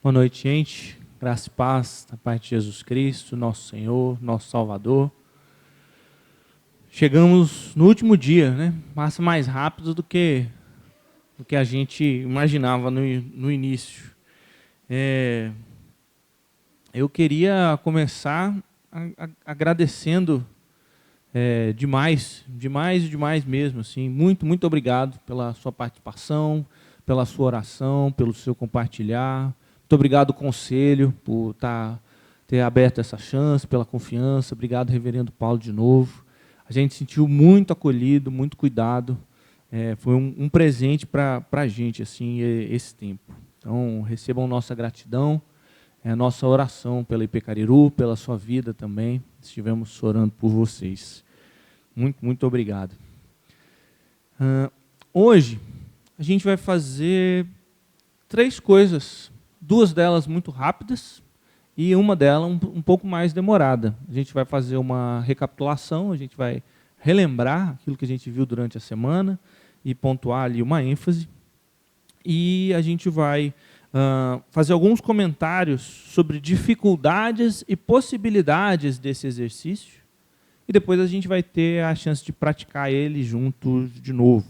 Boa noite, gente. Graça e paz da parte de Jesus Cristo, nosso Senhor, nosso Salvador. Chegamos no último dia, né? Passa mais rápido do que a gente imaginava no início. Eu queria começar agradecendo demais mesmo. Assim, muito obrigado pela sua participação, pela sua oração, pelo seu compartilhar. Muito obrigado, conselho, por ter aberto essa chance, pela confiança. Obrigado, reverendo Paulo, de novo. A gente se sentiu muito acolhido, muito cuidado. Foi um presente para a gente, assim, esse tempo. Então, recebam nossa gratidão, a nossa oração pela IP Cariru, pela sua vida também. Estivemos orando por vocês. Muito obrigado. Hoje, a gente vai fazer 3 coisas. 2 delas muito rápidas e uma delas um pouco mais demorada. A gente vai fazer uma recapitulação, a gente vai relembrar aquilo que a gente viu durante a semana e pontuar ali uma ênfase. E a gente vai fazer alguns comentários sobre dificuldades e possibilidades desse exercício. E depois a gente vai ter a chance de praticar ele juntos de novo.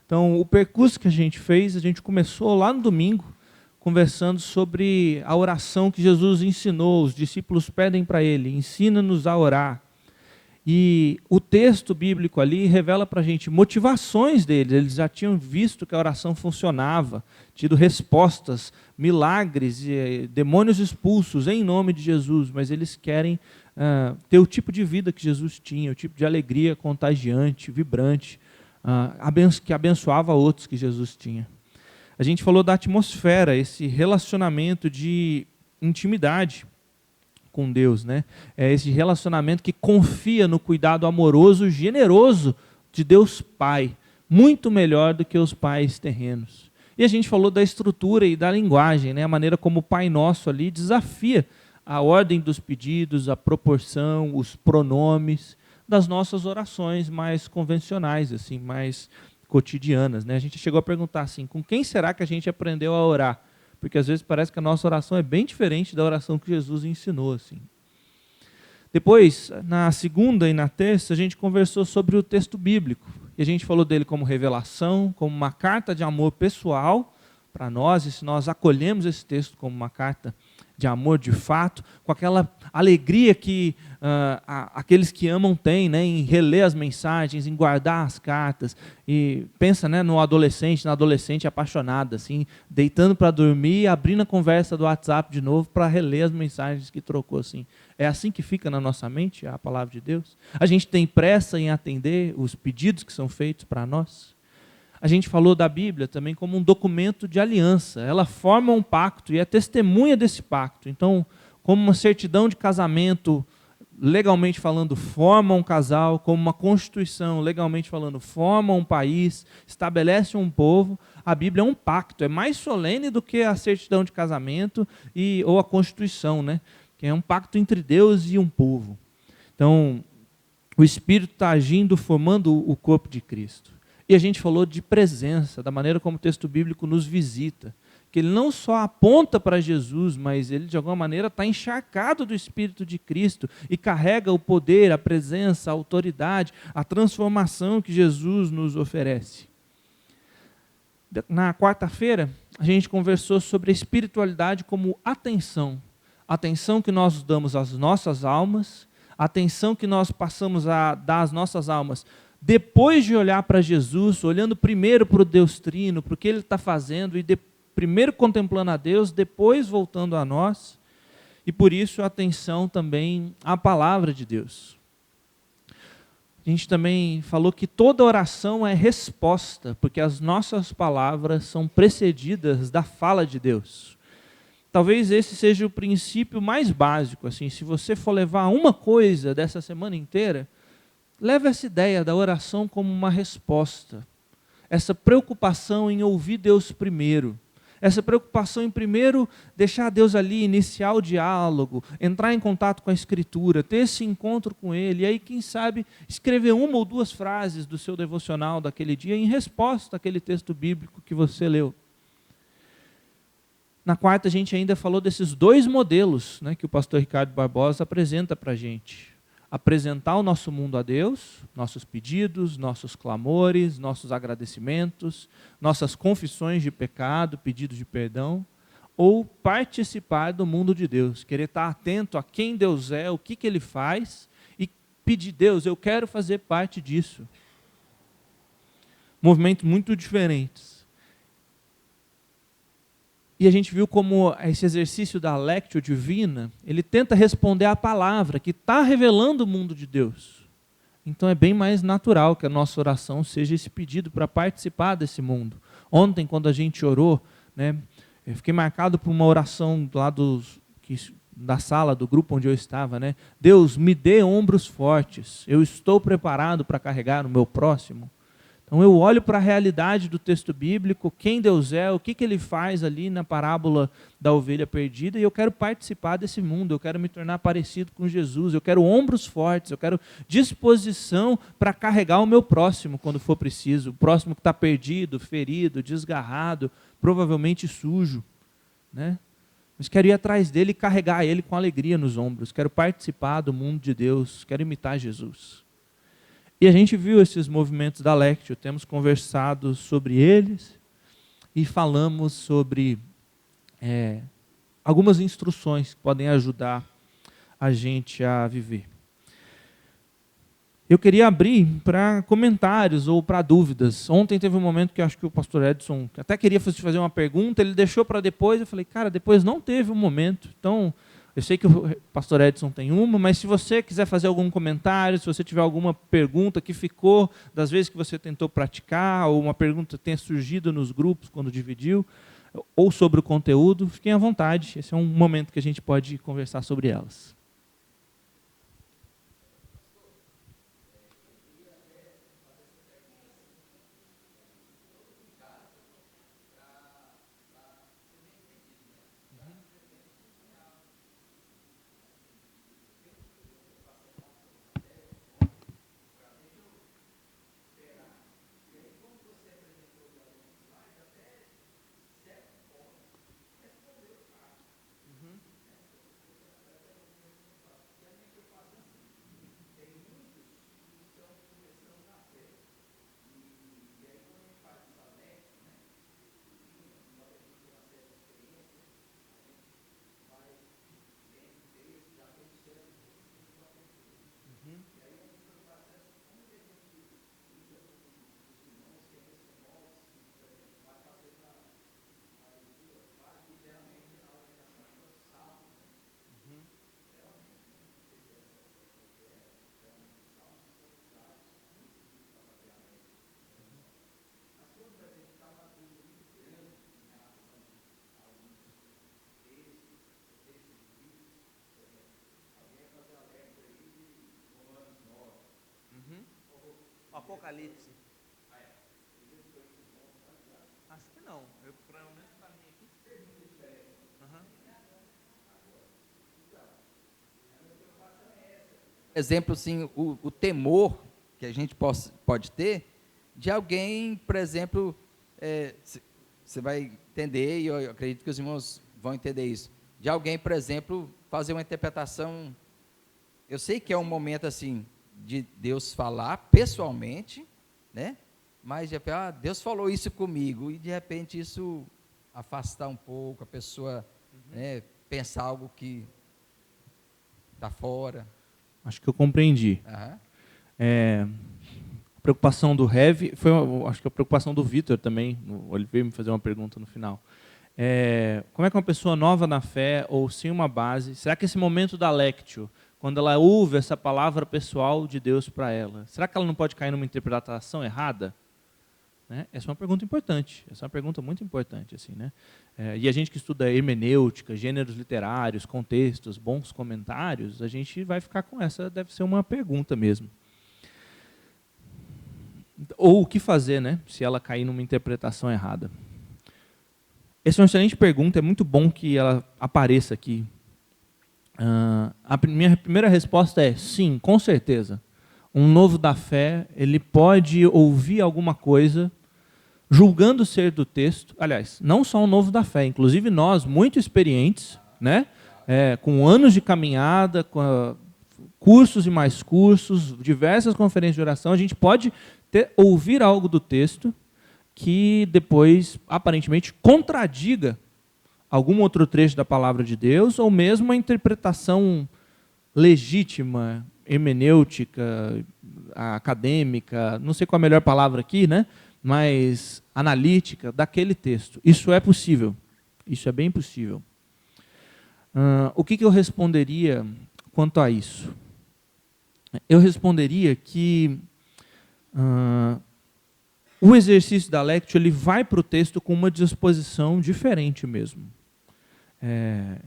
Então, o percurso que a gente fez, a gente começou lá no domingo, conversando sobre a oração que Jesus ensinou. Os discípulos pedem para ele: ensina-nos a orar. E o texto bíblico ali revela para a gente motivações deles. Eles já tinham visto que a oração funcionava, tido respostas, milagres, demônios expulsos em nome de Jesus, mas eles querem ter o tipo de vida que Jesus tinha, o tipo de alegria contagiante, vibrante, que abençoava outros que Jesus tinha. A gente falou da atmosfera, esse relacionamento de intimidade com Deus, né? Esse relacionamento que confia no cuidado amoroso, generoso de Deus Pai, muito melhor do que os pais terrenos. E a gente falou da estrutura e da linguagem, né? A maneira como o Pai Nosso ali desafia a ordem dos pedidos, a proporção, os pronomes das nossas orações mais convencionais, assim, mais cotidianas, né? A gente chegou a perguntar assim: com quem será que a gente aprendeu a orar? Porque às vezes parece que a nossa oração é bem diferente da oração que Jesus ensinou, assim. Depois, na segunda e na terça, a gente conversou sobre o texto bíblico. E a gente falou dele como revelação, como uma carta de amor pessoal para nós, e se nós acolhemos esse texto como uma carta de amor de fato, com aquela alegria que aqueles que amam têm, né, em reler as mensagens, em guardar as cartas. E pensa, né, na adolescente apaixonada, assim, deitando para dormir e abrindo a conversa do WhatsApp de novo para reler as mensagens que trocou. Assim. É assim que fica na nossa mente a palavra de Deus? A gente tem pressa em atender os pedidos que são feitos para nós? A gente falou da Bíblia também como um documento de aliança. Ela forma um pacto e é testemunha desse pacto. Então, como uma certidão de casamento, legalmente falando, forma um casal, como uma constituição, legalmente falando, forma um país, estabelece um povo, a Bíblia é um pacto. É mais solene do que a certidão de casamento ou a constituição, né? Que é um pacto entre Deus e um povo. Então, o Espírito está agindo, formando o corpo de Cristo. E a gente falou de presença, da maneira como o texto bíblico nos visita. Que ele não só aponta para Jesus, mas ele de alguma maneira está encharcado do Espírito de Cristo e carrega o poder, a presença, a autoridade, a transformação que Jesus nos oferece. Na quarta-feira, a gente conversou sobre a espiritualidade como atenção. Atenção que nós damos às nossas almas, atenção que nós passamos a dar às nossas almas depois de olhar para Jesus, olhando primeiro para o Deus Trino, para o que Ele está fazendo, e primeiro contemplando a Deus, depois voltando a nós, e por isso atenção também à palavra de Deus. A gente também falou que toda oração é resposta, porque as nossas palavras são precedidas da fala de Deus. Talvez esse seja o princípio mais básico, assim, se você for levar uma coisa dessa semana inteira, leve essa ideia da oração como uma resposta. Essa preocupação em ouvir Deus primeiro. Essa preocupação em primeiro deixar Deus ali, iniciar o diálogo, entrar em contato com a Escritura, ter esse encontro com Ele, e aí, quem sabe, escrever 1 ou 2 frases do seu devocional daquele dia em resposta àquele texto bíblico que você leu. Na quarta, a gente ainda falou desses dois modelos, né, que o pastor Ricardo Barbosa apresenta para a gente. Apresentar o nosso mundo a Deus, nossos pedidos, nossos clamores, nossos agradecimentos, nossas confissões de pecado, pedidos de perdão, ou participar do mundo de Deus, querer estar atento a quem Deus é, o que Ele faz, e pedir, Deus, eu quero fazer parte disso. Movimentos muito diferentes. E a gente viu como esse exercício da Lectio Divina, ele tenta responder à palavra que está revelando o mundo de Deus. Então é bem mais natural que a nossa oração seja esse pedido para participar desse mundo. Ontem, quando a gente orou, né, eu fiquei marcado por uma oração lá da sala, do grupo onde eu estava. Né? Deus, me dê ombros fortes, eu estou preparado para carregar o meu próximo. Então eu olho para a realidade do texto bíblico, quem Deus é, o que Ele faz ali na parábola da ovelha perdida, e eu quero participar desse mundo, eu quero me tornar parecido com Jesus, eu quero ombros fortes, eu quero disposição para carregar o meu próximo quando for preciso, o próximo que está perdido, ferido, desgarrado, provavelmente sujo, né? Mas quero ir atrás dele e carregar ele com alegria nos ombros, quero participar do mundo de Deus, quero imitar Jesus. E a gente viu esses movimentos da Lectio, temos conversado sobre eles e falamos sobre algumas instruções que podem ajudar a gente a viver. Eu queria abrir para comentários ou para dúvidas. Ontem teve um momento que eu acho que o pastor Edson até queria fazer uma pergunta, ele deixou para depois, eu falei, cara, depois não teve um momento, então... Eu sei que o pastor Edson tem uma, mas se você quiser fazer algum comentário, se você tiver alguma pergunta que ficou das vezes que você tentou praticar, ou uma pergunta que tenha surgido nos grupos quando dividiu, ou sobre o conteúdo, fiquem à vontade. Esse é um momento que a gente pode conversar sobre elas. Apocalipse. Acho que não. Pelo menos para mim aqui. Exemplo, assim, o temor que a gente pode ter de alguém, por exemplo, você vai entender, e eu acredito que os irmãos vão entender isso, de alguém, por exemplo, fazer uma interpretação, eu sei que é um momento assim, de Deus falar pessoalmente, né? Mas Deus falou isso comigo, e de repente isso afastar um pouco, a pessoa né, pensar algo que está fora. Acho que eu compreendi. A preocupação do Heavy, acho que a preocupação do Vitor também, ele veio me fazer uma pergunta no final. Como é que uma pessoa nova na fé, ou sem uma base, será que esse momento da Lectio, quando ela ouve essa palavra pessoal de Deus para ela, será que ela não pode cair numa interpretação errada? Né? Essa é uma pergunta importante, essa é uma pergunta muito importante. Assim, né? E a gente que estuda hermenêutica, gêneros literários, contextos, bons comentários, a gente vai ficar com essa, deve ser uma pergunta mesmo. Ou o que fazer, né, se ela cair numa interpretação errada? Essa é uma excelente pergunta, é muito bom que ela apareça aqui. A minha primeira resposta é sim, com certeza. Um novo da fé, ele pode ouvir alguma coisa julgando ser do texto, aliás, não só o novo da fé, inclusive nós, muito experientes, né? Com anos de caminhada, cursos e mais cursos, diversas conferências de oração, a gente pode ouvir algo do texto que depois, aparentemente, contradiga algum outro trecho da palavra de Deus, ou mesmo a interpretação legítima, hermenêutica, acadêmica, não sei qual é a melhor palavra aqui, né? Mas analítica daquele texto. Isso é possível. Isso é bem possível. O que eu responderia quanto a isso? Eu responderia que o exercício da Lectio ele vai para o texto com uma disposição diferente mesmo.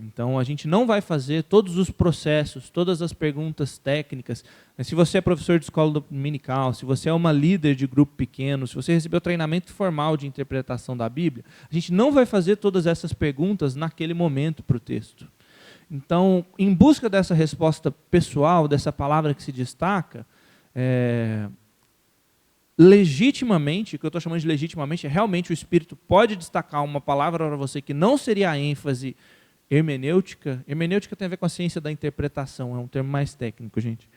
Então, a gente não vai fazer todos os processos, todas as perguntas técnicas. Se você é professor de escola dominical, se você é uma líder de grupo pequeno, se você recebeu treinamento formal de interpretação da Bíblia, a gente não vai fazer todas essas perguntas naquele momento para o texto. Então, em busca dessa resposta pessoal, dessa palavra que se destaca, legitimamente, o que eu estou chamando de legitimamente, é realmente o Espírito pode destacar uma palavra para você que não seria a ênfase hermenêutica. Hermenêutica tem a ver com a ciência da interpretação, é um termo mais técnico, gente.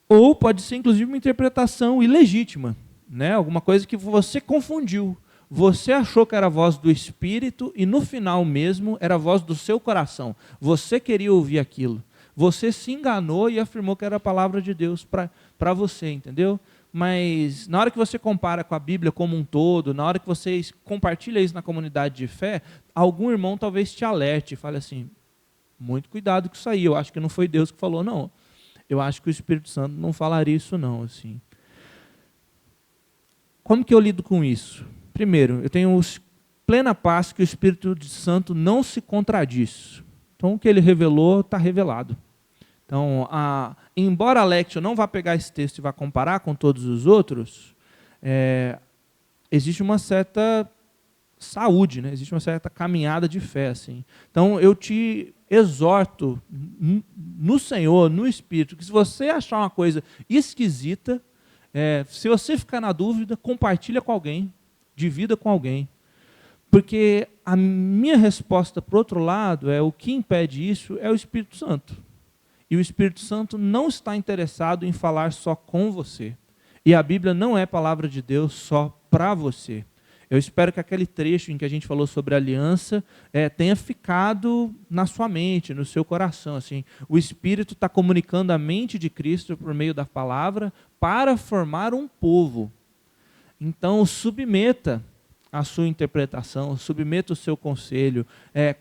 Ou pode ser, inclusive, uma interpretação ilegítima, né? Alguma coisa que você confundiu. Você achou que era a voz do Espírito e, no final mesmo, era a voz do seu coração. Você queria ouvir aquilo. Você se enganou e afirmou que era a palavra de Deus para você, entendeu? Mas na hora que você compara com a Bíblia como um todo, na hora que você compartilha isso na comunidade de fé, algum irmão talvez te alerte e fale assim, muito cuidado com isso aí, eu acho que não foi Deus que falou, não. Eu acho que o Espírito Santo não falaria isso, não. Assim. Como que eu lido com isso? Primeiro, eu tenho plena paz que o Espírito Santo não se contradiz. Então, o que ele revelou, está revelado. Então, embora a Lectio não vá pegar esse texto e vá comparar com todos os outros, existe uma certa saúde, né? Existe uma certa caminhada de fé. Assim. Então, eu te exorto no Senhor, no Espírito, que se você achar uma coisa esquisita, se você ficar na dúvida, compartilha com alguém, divida com alguém. Porque a minha resposta, por outro lado, o que impede isso é o Espírito Santo. E o Espírito Santo não está interessado em falar só com você. E a Bíblia não é palavra de Deus só para você. Eu espero que aquele trecho em que a gente falou sobre aliança tenha ficado na sua mente, no seu coração. Assim. O Espírito está comunicando a mente de Cristo por meio da palavra para formar um povo. Então, submeta a sua interpretação, submeta o seu conselho,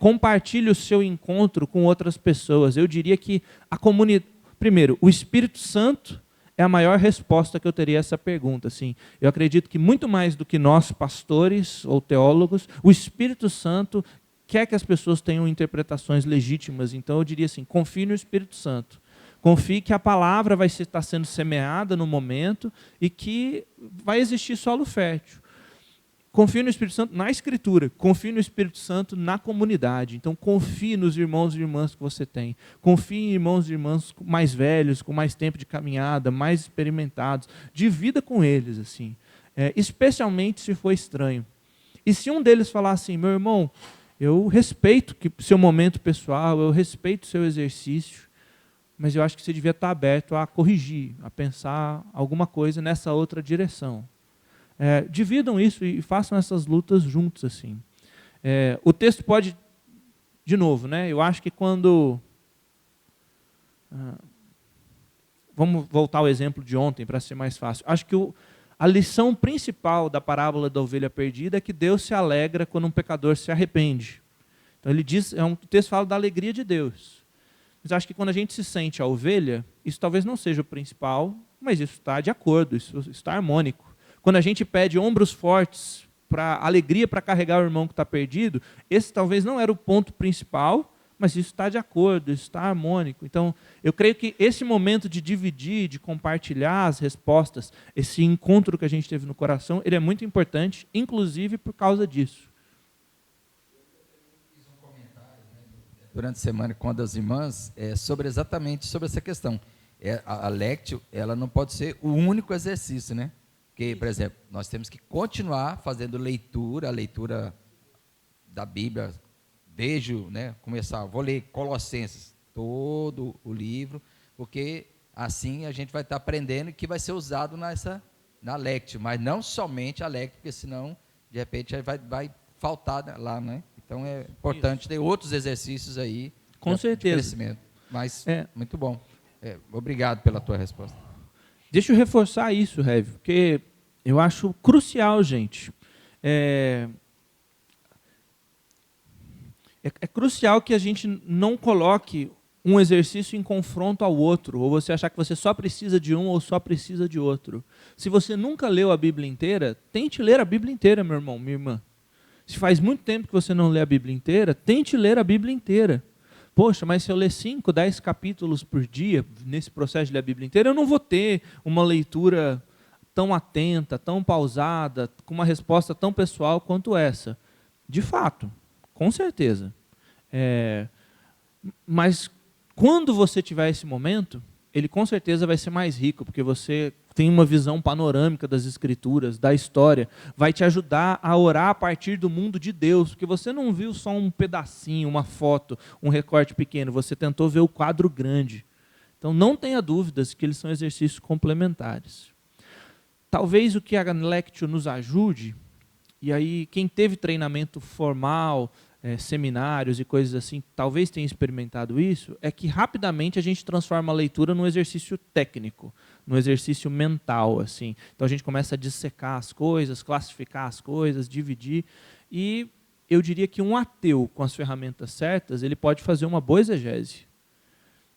compartilhe o seu encontro com outras pessoas. Eu diria que a comunidade... Primeiro, o Espírito Santo é a maior resposta que eu teria a essa pergunta. Assim. Eu acredito que muito mais do que nós, pastores ou teólogos, o Espírito Santo quer que as pessoas tenham interpretações legítimas. Então, eu diria assim, confie no Espírito Santo. Confie que a palavra vai estar sendo semeada no momento e que vai existir solo fértil. Confie no Espírito Santo na Escritura, confie no Espírito Santo na comunidade. Então, confie nos irmãos e irmãs que você tem. Confie em irmãos e irmãs mais velhos, com mais tempo de caminhada, mais experimentados. Divida com eles, assim. Especialmente se for estranho. E se um deles falar assim, meu irmão, eu respeito seu momento pessoal, eu respeito seu exercício, mas eu acho que você devia estar aberto a corrigir, a pensar alguma coisa nessa outra direção. Dividam isso e façam essas lutas juntos. Assim. O texto pode, de novo, né, eu acho que quando... vamos voltar ao exemplo de ontem para ser mais fácil. Acho que a lição principal da parábola da ovelha perdida é que Deus se alegra quando um pecador se arrepende. Então ele diz, o texto fala da alegria de Deus. Mas acho que quando a gente se sente a ovelha, isso talvez não seja o principal, mas isso está de acordo, isso está harmônico. Quando a gente pede ombros fortes, alegria para carregar o irmão que está perdido, esse talvez não era o ponto principal, mas isso está de acordo, isso está harmônico. Então, eu creio que esse momento de dividir, de compartilhar as respostas, esse encontro que a gente teve no coração, ele é muito importante, inclusive por causa disso. Eu fiz um comentário durante a semana com uma das irmãs exatamente sobre essa questão. A Lectio, ela não pode ser o único exercício, né? Porque, por exemplo, nós temos que continuar fazendo a leitura da Bíblia, vou ler Colossenses, todo o livro, porque assim a gente vai estar aprendendo que vai ser usado na Lectio, mas não somente a Lectio, porque senão, de repente, vai faltar lá, né? Então, é importante ter outros exercícios aí Com certeza. de crescimento. Mas, É. muito bom. Obrigado pela tua resposta. Deixa eu reforçar isso, Rev, porque eu acho crucial, gente. É crucial que a gente não coloque um exercício em confronto ao outro, ou você achar que você só precisa de um ou só precisa de outro. Se você nunca leu a Bíblia inteira, tente ler a Bíblia inteira, meu irmão, minha irmã. Se faz muito tempo que você não lê a Bíblia inteira, tente ler a Bíblia inteira. Poxa, mas se eu ler 5, 10 capítulos por dia, nesse processo de ler a Bíblia inteira, eu não vou ter uma leitura tão atenta, tão pausada, com uma resposta tão pessoal quanto essa. De fato, com certeza. Mas quando você tiver esse momento, ele com certeza vai ser mais rico, porque você tem uma visão panorâmica das Escrituras, da história, vai te ajudar a orar a partir do mundo de Deus, porque você não viu só um pedacinho, uma foto, um recorte pequeno, você tentou ver o quadro grande. Então não tenha dúvidas que eles são exercícios complementares. Talvez o que a Lectio nos ajude, e aí quem teve treinamento formal, seminários e coisas assim, talvez tenha experimentado isso, é que rapidamente a gente transforma a leitura num exercício técnico, num exercício mental, assim. Então a gente começa a dissecar as coisas, classificar as coisas, dividir, e eu diria que um ateu com as ferramentas certas, ele pode fazer uma boa exegese,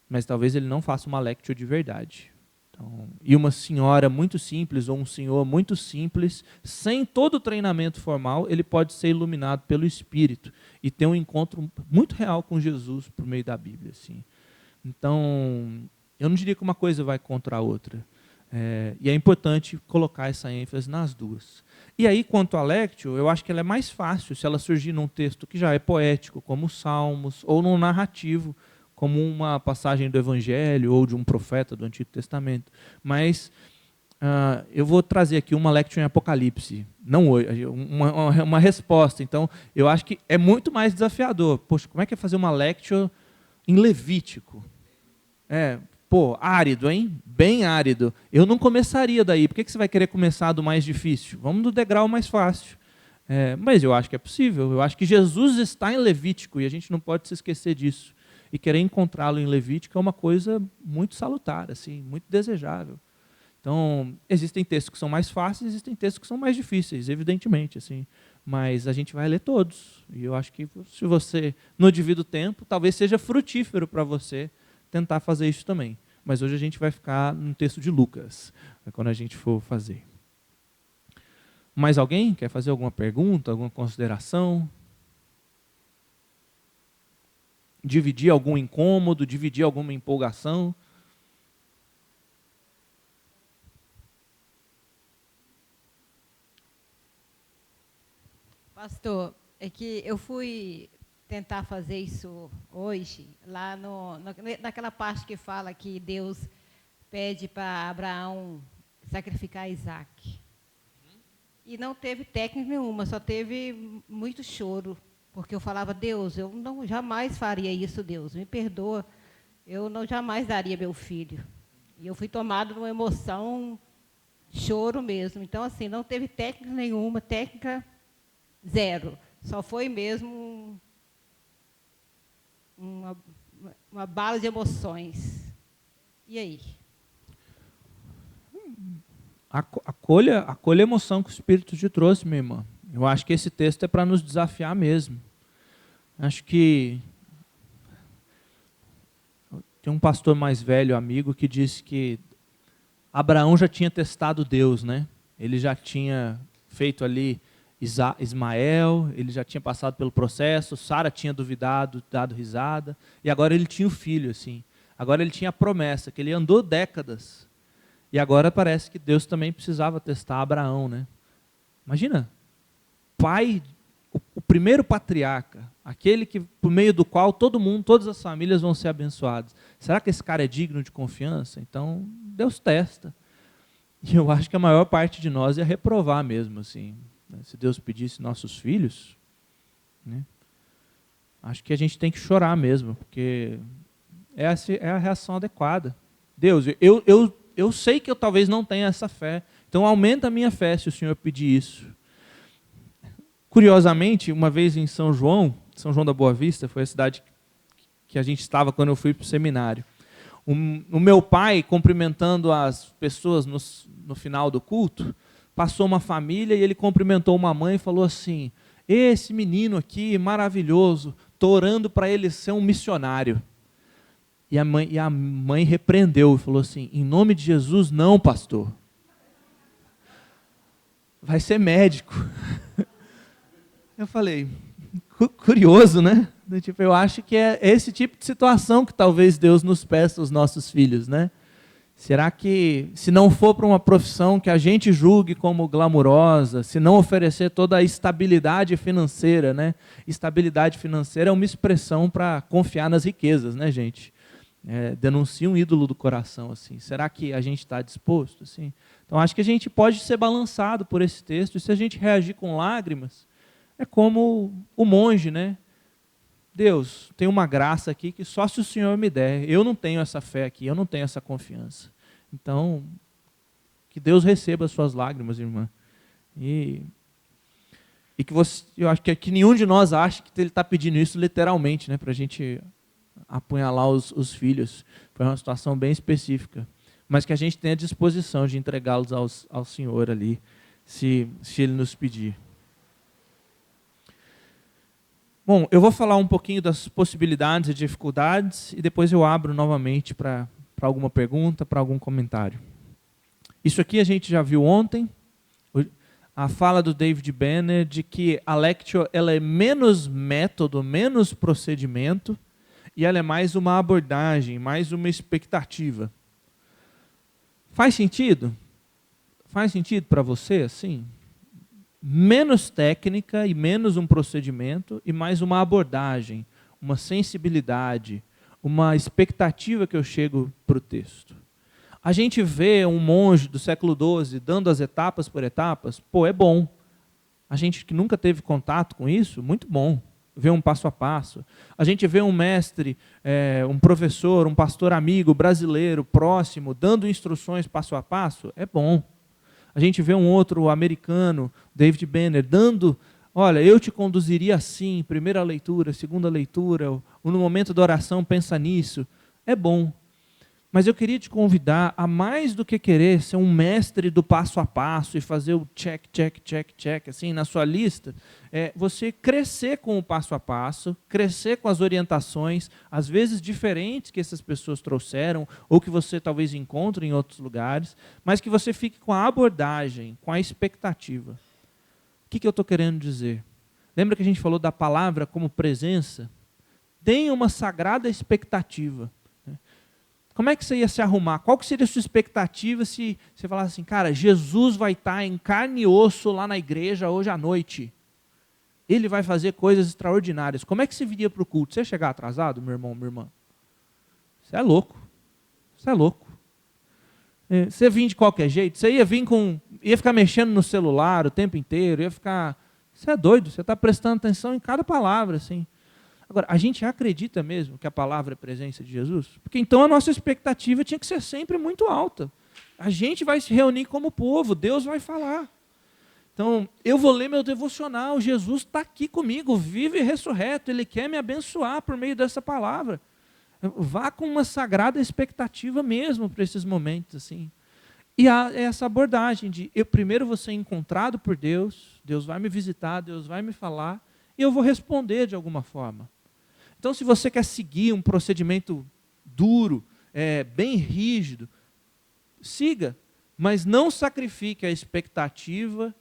mas talvez ele não faça uma lectio de verdade. Então, e uma senhora muito simples, ou um senhor muito simples, sem todo o treinamento formal, ele pode ser iluminado pelo Espírito e ter um encontro muito real com Jesus por meio da Bíblia. Assim. Então, eu não diria que uma coisa vai contra a outra. E é importante colocar essa ênfase nas duas. E aí, quanto à Lectio, eu acho que ela é mais fácil se ela surgir num texto que já é poético, como os Salmos, ou num narrativo, como uma passagem do Evangelho ou de um profeta do Antigo Testamento. Mas eu vou trazer aqui uma lectio em Apocalipse, não hoje, uma resposta. Então, eu acho que é muito mais desafiador. Poxa, como é que é fazer uma lectio em Levítico? Árido, hein? Bem árido. Eu não começaria daí. Por que você vai querer começar do mais difícil? Vamos do degrau mais fácil. Mas eu acho que é possível. Eu acho que Jesus está em Levítico e a gente não pode se esquecer disso. E querer encontrá-lo em Levítico é uma coisa muito salutar, assim, muito desejável. Então, existem textos que são mais fáceis, existem textos que são mais difíceis, evidentemente, assim, mas a gente vai ler todos. E eu acho que se você não divide o tempo, talvez seja frutífero para você tentar fazer isso também. Mas hoje a gente vai ficar no texto de Lucas, quando a gente for fazer. Mais alguém quer fazer alguma pergunta, alguma consideração? Dividir algum incômodo, dividir alguma empolgação? Pastor, é que eu fui tentar fazer isso hoje, lá naquela parte que fala que Deus pede para Abraão sacrificar Isaac. E não teve técnica nenhuma, só teve muito choro. Porque eu falava, Deus, eu jamais faria isso, Deus, me perdoa, eu jamais daria meu filho. E eu fui tomado numa emoção, choro mesmo. Então, assim, não teve técnica nenhuma, técnica zero. Só foi mesmo uma bala de emoções. E aí? Acolha a emoção que o Espírito te trouxe, minha irmã. Eu acho que esse texto é para nos desafiar mesmo. Acho que tem um pastor mais velho, amigo, que disse que Abraão já tinha testado Deus, né? Ele já tinha feito ali Ismael, ele já tinha passado pelo processo, Sara tinha duvidado, dado risada, e agora ele tinha o filho, assim. Agora ele tinha a promessa, que ele andou décadas, e agora parece que Deus também precisava testar Abraão, né? Imagina, pai, o primeiro patriarca, aquele que, por meio do qual todo mundo, todas as famílias vão ser abençoadas. Será que esse cara é digno de confiança? Então, Deus testa. E eu acho que a maior parte de nós ia reprovar mesmo, assim, né? Se Deus pedisse nossos filhos, né? Acho que a gente tem que chorar mesmo, porque é a reação adequada. Deus, eu sei que eu talvez não tenha essa fé, então aumenta a minha fé se o Senhor pedir isso. Curiosamente, uma vez em São João da Boa Vista, foi a cidade que a gente estava quando eu fui para o seminário. O meu pai, cumprimentando as pessoas no final do culto, passou uma família e ele cumprimentou uma mãe e falou assim: esse menino aqui, maravilhoso, estou orando para ele ser um missionário. E a mãe repreendeu e falou assim: em nome de Jesus, não, pastor. Vai ser médico. Eu falei, curioso, né? Tipo, eu acho que é esse tipo de situação que talvez Deus nos peça aos nossos filhos, né? Será que, se não for para uma profissão que a gente julgue como glamurosa, se não oferecer toda a estabilidade financeira, né? Estabilidade financeira é uma expressão para confiar nas riquezas, né, gente? Denuncia um ídolo do coração, assim. Será que a gente está disposto, assim? Então, acho que a gente pode ser balançado por esse texto, e se a gente reagir com lágrimas, é como o monge, né? Deus, tem uma graça aqui que só se o Senhor me der. Eu não tenho essa fé aqui, eu não tenho essa confiança. Então, que Deus receba as suas lágrimas, irmã. E que eu acho que nenhum de nós acha que ele está pedindo isso literalmente, né, para a gente apunhalar os filhos. Foi uma situação bem específica. Mas que a gente tenha disposição de entregá-los ao Senhor ali, se Ele nos pedir. Bom, eu vou falar um pouquinho das possibilidades e dificuldades e depois eu abro novamente para alguma pergunta, para algum comentário. Isso aqui a gente já viu ontem, a fala do David Benner de que a Lectio ela é menos método, menos procedimento, e ela é mais uma abordagem, mais uma expectativa. Faz sentido? Faz sentido para você, assim? Menos técnica e menos um procedimento e mais uma abordagem, uma sensibilidade, uma expectativa que eu chego para o texto. A gente vê um monge do século XII dando as etapas por etapas, é bom. A gente que nunca teve contato com isso, muito bom. Ver um passo a passo. A gente vê um mestre, um professor, um pastor amigo brasileiro, próximo, dando instruções passo a passo, é bom. A gente vê um outro americano, David Benner, dando, olha, eu te conduziria assim, primeira leitura, segunda leitura, ou no momento da oração pensa nisso. É bom. Mas eu queria te convidar a mais do que querer ser um mestre do passo a passo e fazer o check, check, check, check, assim, na sua lista, você crescer com o passo a passo, crescer com as orientações, às vezes diferentes que essas pessoas trouxeram, ou que você talvez encontre em outros lugares, mas que você fique com a abordagem, com a expectativa. O que eu estou querendo dizer? Lembra que a gente falou da palavra como presença? Tenha uma sagrada expectativa. Como é que você ia se arrumar? Qual que seria a sua expectativa se você falasse assim, cara, Jesus vai estar em carne e osso lá na igreja hoje à noite. Ele vai fazer coisas extraordinárias. Como é que você viria para o culto? Você ia chegar atrasado, meu irmão, minha irmã? Você é louco. Você é louco. Você vinha de qualquer jeito? Você ia ficar mexendo no celular o tempo inteiro, ia ficar... Você é doido, você está prestando atenção em cada palavra, assim. Agora, a gente acredita mesmo que a palavra é a presença de Jesus? Porque então a nossa expectativa tinha que ser sempre muito alta. A gente vai se reunir como povo, Deus vai falar. Então, eu vou ler meu devocional, Jesus está aqui comigo, vivo e ressurreto, Ele quer me abençoar por meio dessa palavra. Vá com uma sagrada expectativa mesmo para esses momentos, assim. E há essa abordagem de, eu primeiro vou ser encontrado por Deus, Deus vai me visitar, Deus vai me falar, e eu vou responder de alguma forma. Então, se você quer seguir um procedimento duro, bem rígido, siga, mas não sacrifique a expectativa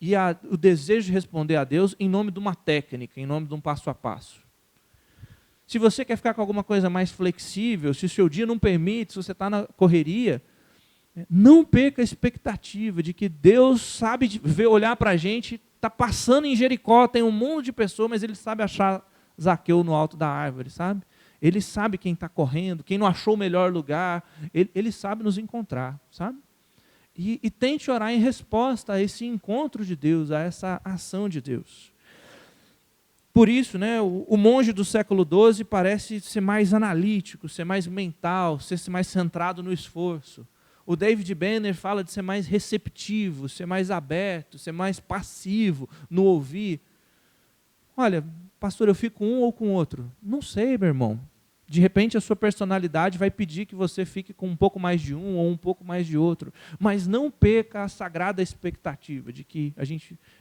e o desejo de responder a Deus em nome de uma técnica, em nome de um passo a passo. Se você quer ficar com alguma coisa mais flexível, se o seu dia não permite, se você está na correria, não perca a expectativa de que Deus sabe olhar para a gente, está passando em Jericó, tem um mundo de pessoas, mas Ele sabe achar Zaqueu no alto da árvore, sabe? Ele sabe quem está correndo, quem não achou o melhor lugar, ele sabe nos encontrar, sabe? E tente orar em resposta a esse encontro de Deus, a essa ação de Deus. Por isso, né, o monge do século XII parece ser mais analítico, ser mais mental, ser mais centrado no esforço. O David Benner fala de ser mais receptivo, ser mais aberto, ser mais passivo no ouvir. Olha, pastor, eu fico com um ou com o outro? Não sei, meu irmão. De repente a sua personalidade vai pedir que você fique com um pouco mais de um ou um pouco mais de outro. Mas não perca a sagrada expectativa de que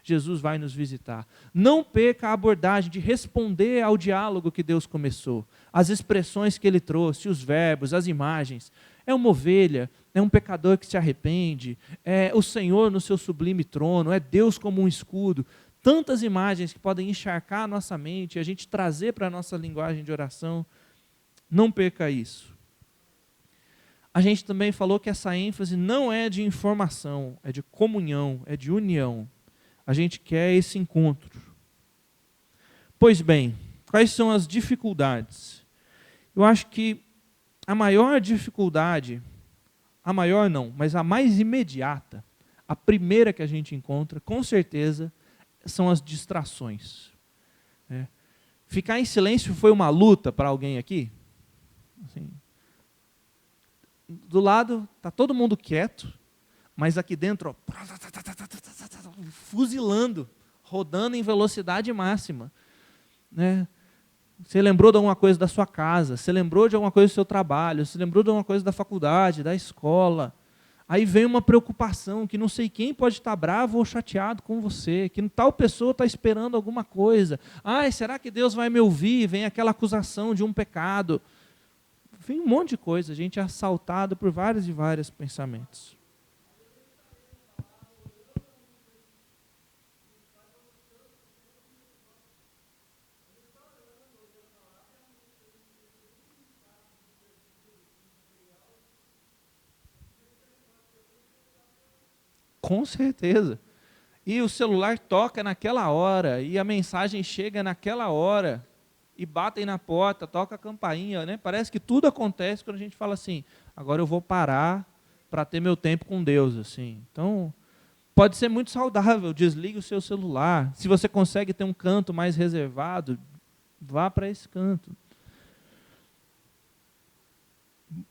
Jesus vai nos visitar. Não perca a abordagem de responder ao diálogo que Deus começou. As expressões que Ele trouxe, os verbos, as imagens. É uma ovelha, é um pecador que se arrepende, é o Senhor no seu sublime trono, é Deus como um escudo. Tantas imagens que podem encharcar a nossa mente e a gente trazer para a nossa linguagem de oração. Não perca isso. A gente também falou que essa ênfase não é de informação, é de comunhão, é de união. A gente quer esse encontro. Pois bem, quais são as dificuldades? Eu acho que a maior dificuldade, a maior não, mas a mais imediata, a primeira que a gente encontra, com certeza, são as distrações. Ficar em silêncio foi uma luta para alguém aqui? Assim, do lado está todo mundo quieto, mas aqui dentro, ó, fuzilando, rodando em velocidade máxima. Né? Você lembrou de alguma coisa da sua casa, você lembrou de alguma coisa do seu trabalho, você lembrou de alguma coisa da faculdade, da escola. Aí vem uma preocupação, que não sei quem pode estar bravo ou chateado com você, que tal pessoa está esperando alguma coisa. Será que Deus vai me ouvir? Vem aquela acusação de um pecado. Vem um monte de coisa, a gente é assaltado por vários e vários pensamentos. Com certeza. E o celular toca naquela hora, e a mensagem chega naquela hora, e batem na porta, toca a campainha, né? Parece que tudo acontece quando a gente fala assim, agora eu vou parar para ter meu tempo com Deus. Assim. Então, pode ser muito saudável, desligue o seu celular. Se você consegue ter um canto mais reservado, vá para esse canto.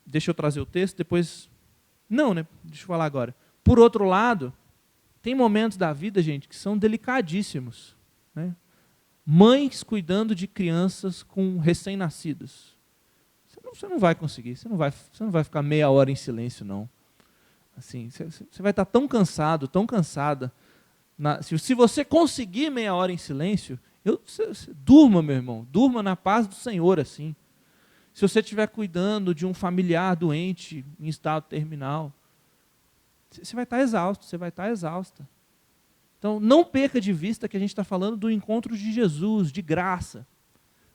Deixa eu trazer o texto, depois... Não, né? Deixa eu falar agora. Por outro lado, tem momentos da vida, gente, que são delicadíssimos. Né? Mães cuidando de crianças com recém-nascidos. Você não vai conseguir, você não vai ficar meia hora em silêncio, não. Assim, você vai estar tão cansado, tão cansada. Se você conseguir meia hora em silêncio, durma, meu irmão, durma na paz do Senhor, assim. Se você estiver cuidando de um familiar doente em estado terminal, você vai estar exausto, você vai estar exausta. Então, não perca de vista que a gente está falando do encontro de Jesus, de graça,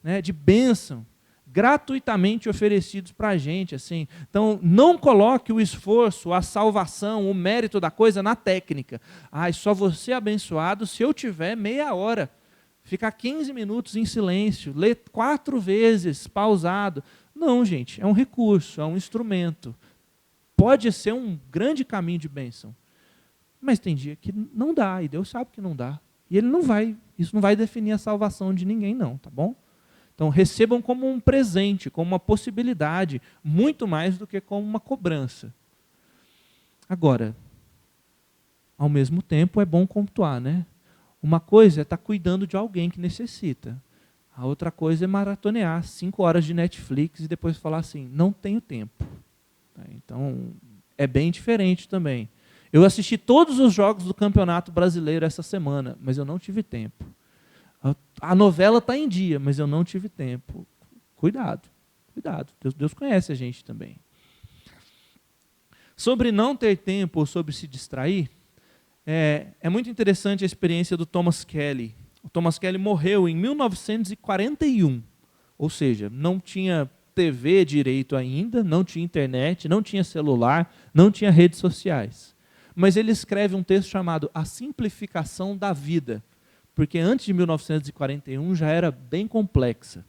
né, de bênção, gratuitamente oferecidos para a gente. Assim. Então, não coloque o esforço, a salvação, o mérito da coisa na técnica. Só vou ser abençoado se eu tiver meia hora. Ficar 15 minutos em silêncio, ler 4 vezes, pausado. Não, gente, é um recurso, é um instrumento. Pode ser um grande caminho de bênção. Mas tem dia que não dá, e Deus sabe que não dá. E isso não vai definir a salvação de ninguém não, tá bom? Então recebam como um presente, como uma possibilidade, muito mais do que como uma cobrança. Agora, ao mesmo tempo é bom pontuar, né? Uma coisa é estar cuidando de alguém que necessita. A outra coisa é maratonear 5 horas de Netflix e depois falar assim, não tenho tempo. Então, é bem diferente também. Eu assisti todos os jogos do Campeonato Brasileiro essa semana, mas eu não tive tempo. A novela está em dia, mas eu não tive tempo. Cuidado, cuidado. Deus conhece a gente também. Sobre não ter tempo ou sobre se distrair, é muito interessante a experiência do Thomas Kelly. O Thomas Kelly morreu em 1941, ou seja, não tinha TV direito ainda, não tinha internet, não tinha celular, não tinha redes sociais. Mas ele escreve um texto chamado A Simplificação da Vida, porque antes de 1941 já era bem complexa.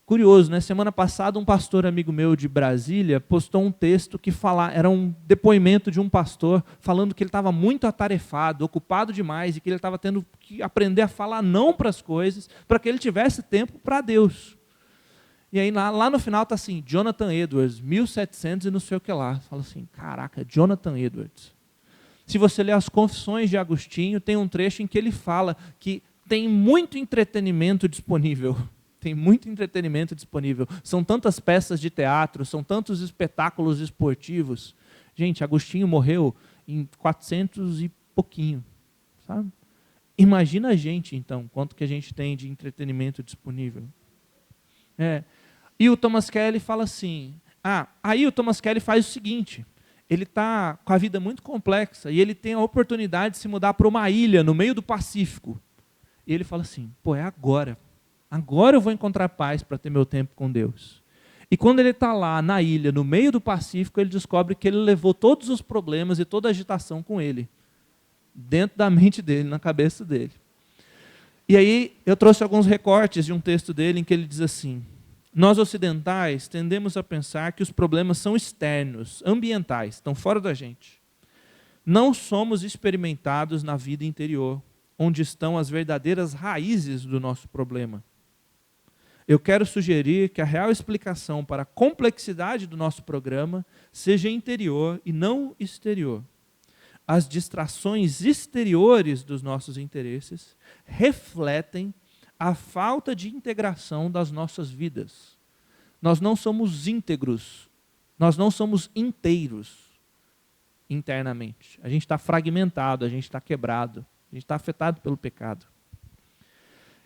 Curioso, né? Semana passada um pastor amigo meu de Brasília postou um texto que era um depoimento de um pastor falando que ele estava muito atarefado, ocupado demais e que ele estava tendo que aprender a falar não para as coisas, para que ele tivesse tempo para Deus. E aí lá no final está assim, Jonathan Edwards, 1700 e não sei o que lá. Fala assim, caraca, Jonathan Edwards. Se você ler as Confissões de Agostinho, tem um trecho em que ele fala que tem muito entretenimento disponível. Tem muito entretenimento disponível. São tantas peças de teatro, são tantos espetáculos esportivos. Gente, Agostinho morreu em 400 e pouquinho. Sabe? Imagina a gente, então, quanto que a gente tem de entretenimento disponível. E o Thomas Kelly fala assim, aí o Thomas Kelly faz o seguinte, ele está com a vida muito complexa e ele tem a oportunidade de se mudar para uma ilha no meio do Pacífico. E ele fala assim, é agora. Agora eu vou encontrar paz para ter meu tempo com Deus. E quando ele está lá na ilha, no meio do Pacífico, ele descobre que ele levou todos os problemas e toda a agitação com ele. Dentro da mente dele, na cabeça dele. E aí eu trouxe alguns recortes de um texto dele em que ele diz assim, nós ocidentais tendemos a pensar que os problemas são externos, ambientais, estão fora da gente. Não somos experimentados na vida interior, onde estão as verdadeiras raízes do nosso problema. Eu quero sugerir que a real explicação para a complexidade do nosso programa seja interior e não exterior. As distrações exteriores dos nossos interesses refletem a falta de integração das nossas vidas. Nós não somos íntegros, nós não somos inteiros internamente. A gente está fragmentado, a gente está quebrado, a gente está afetado pelo pecado.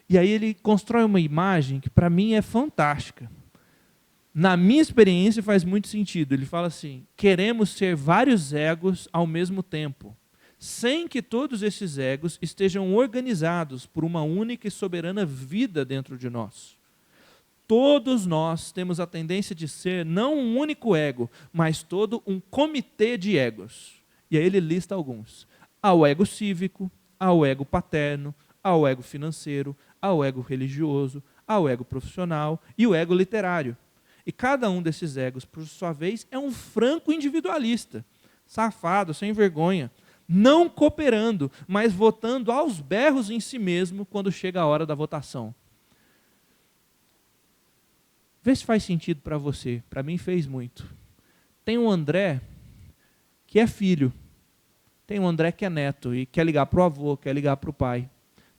E aí ele constrói uma imagem que para mim é fantástica. Na minha experiência faz muito sentido. Ele fala assim, queremos ser vários egos ao mesmo tempo, sem que todos esses egos estejam organizados por uma única e soberana vida dentro de nós. Todos nós temos a tendência de ser não um único ego, mas todo um comitê de egos. E aí ele lista alguns. Ao ego cívico, ao ego paterno, ao ego financeiro, ao ego religioso, ao ego profissional e o ego literário. E cada um desses egos, por sua vez, é um franco individualista, safado, sem vergonha, não cooperando, mas votando aos berros em si mesmo quando chega a hora da votação. Vê se faz sentido para você. Para mim fez muito. Tem um André que é filho. Tem um André que é neto e quer ligar para o avô, quer ligar para o pai.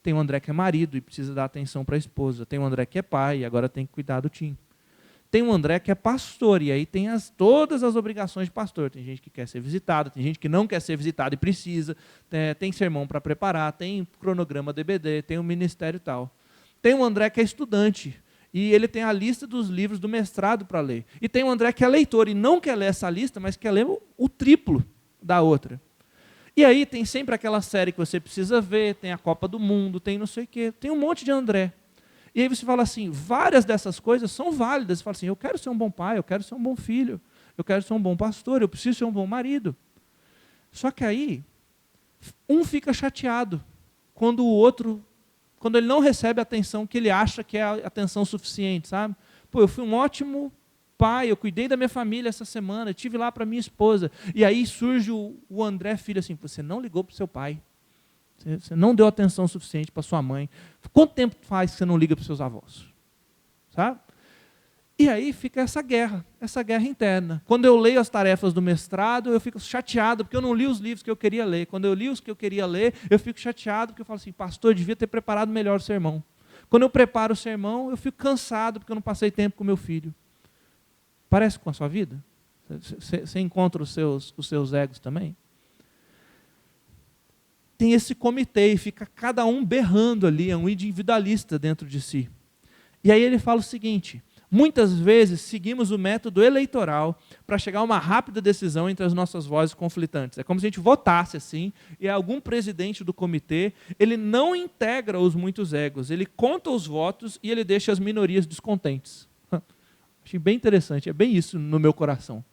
Tem um André que é marido e precisa dar atenção para a esposa. Tem um André que é pai e agora tem que cuidar do Tim. Tem um André que é pastor e aí tem todas as obrigações de pastor. Tem gente que quer ser visitada, tem gente que não quer ser visitada e precisa. Tem sermão para preparar, tem cronograma DBD, tem um ministério e tal. Tem um André que é estudante e ele tem a lista dos livros do mestrado para ler. E tem um André que é leitor e não quer ler essa lista, mas quer ler o triplo da outra. E aí tem sempre aquela série que você precisa ver, tem a Copa do Mundo, tem não sei o quê, tem um monte de André. E aí você fala assim, várias dessas coisas são válidas. Você fala assim, eu quero ser um bom pai, eu quero ser um bom filho, eu quero ser um bom pastor, eu preciso ser um bom marido. Só que aí, um fica chateado quando ele não recebe a atenção que ele acha que é a atenção suficiente, sabe? Eu fui um ótimo pai, eu cuidei da minha família essa semana, estive lá para minha esposa. E aí surge o André filho assim, você não ligou para o seu pai. Você não deu atenção suficiente para sua mãe. Quanto tempo faz que você não liga para os seus avós? Sabe? E aí fica essa guerra interna. Quando eu leio as tarefas do mestrado, eu fico chateado, porque eu não li os livros que eu queria ler. Quando eu li os que eu queria ler, eu fico chateado, porque eu falo assim, pastor, eu devia ter preparado melhor o sermão. Quando eu preparo o sermão, eu fico cansado, porque eu não passei tempo com meu filho. Parece com a sua vida? Você encontra os seus egos também? Tem esse comitê e fica cada um berrando ali, é um individualista dentro de si. E aí ele fala o seguinte, muitas vezes seguimos o método eleitoral para chegar a uma rápida decisão entre as nossas vozes conflitantes. É como se a gente votasse assim, e algum presidente do comitê, ele não integra os muitos egos, ele conta os votos e ele deixa as minorias descontentes. Achei bem interessante, é bem isso no meu coração.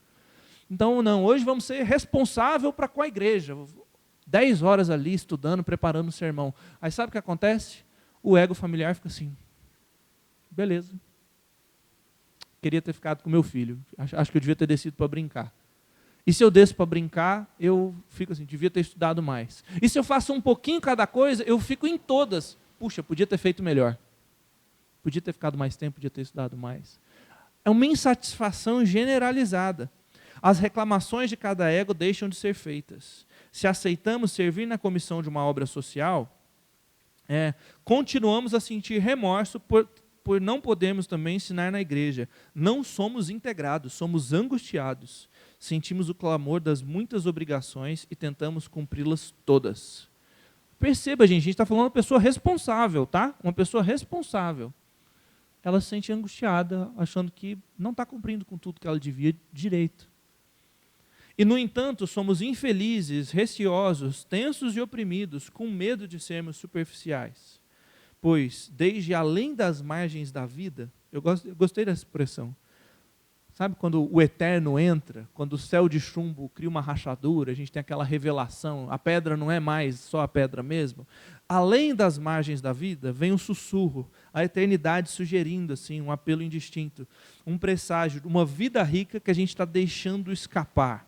Então, não, hoje vamos ser responsável para com a igreja. 10 horas ali estudando, preparando o sermão. Aí sabe o que acontece? O ego familiar fica assim, beleza. queria ter ficado com meu filho. Acho que eu devia ter descido para brincar. E se eu desço para brincar, eu fico assim, devia ter estudado mais. E se eu faço um pouquinho cada coisa, eu fico em todas. Puxa, podia ter feito melhor. Podia ter ficado mais tempo, podia ter estudado mais. É uma insatisfação generalizada. As reclamações de cada ego deixam de ser feitas. Se aceitamos servir na comissão de uma obra social, continuamos a sentir remorso por não podermos também ensinar na igreja. Não somos integrados, somos angustiados. Sentimos o clamor das muitas obrigações e tentamos cumpri-las todas. Perceba, gente, a gente está falando de uma pessoa responsável, tá? Uma pessoa responsável. Ela se sente angustiada, achando que não está cumprindo com tudo que ela devia direito. E, no entanto, somos infelizes, receosos, tensos e oprimidos, com medo de sermos superficiais. Pois, desde além das margens da vida, eu gostei dessa expressão. Sabe quando o eterno entra, quando o céu de chumbo cria uma rachadura, a gente tem aquela revelação, a pedra não é mais só a pedra mesmo. Além das margens da vida, vem um sussurro, a eternidade sugerindo assim, um apelo indistinto, um presságio, uma vida rica que a gente está deixando escapar.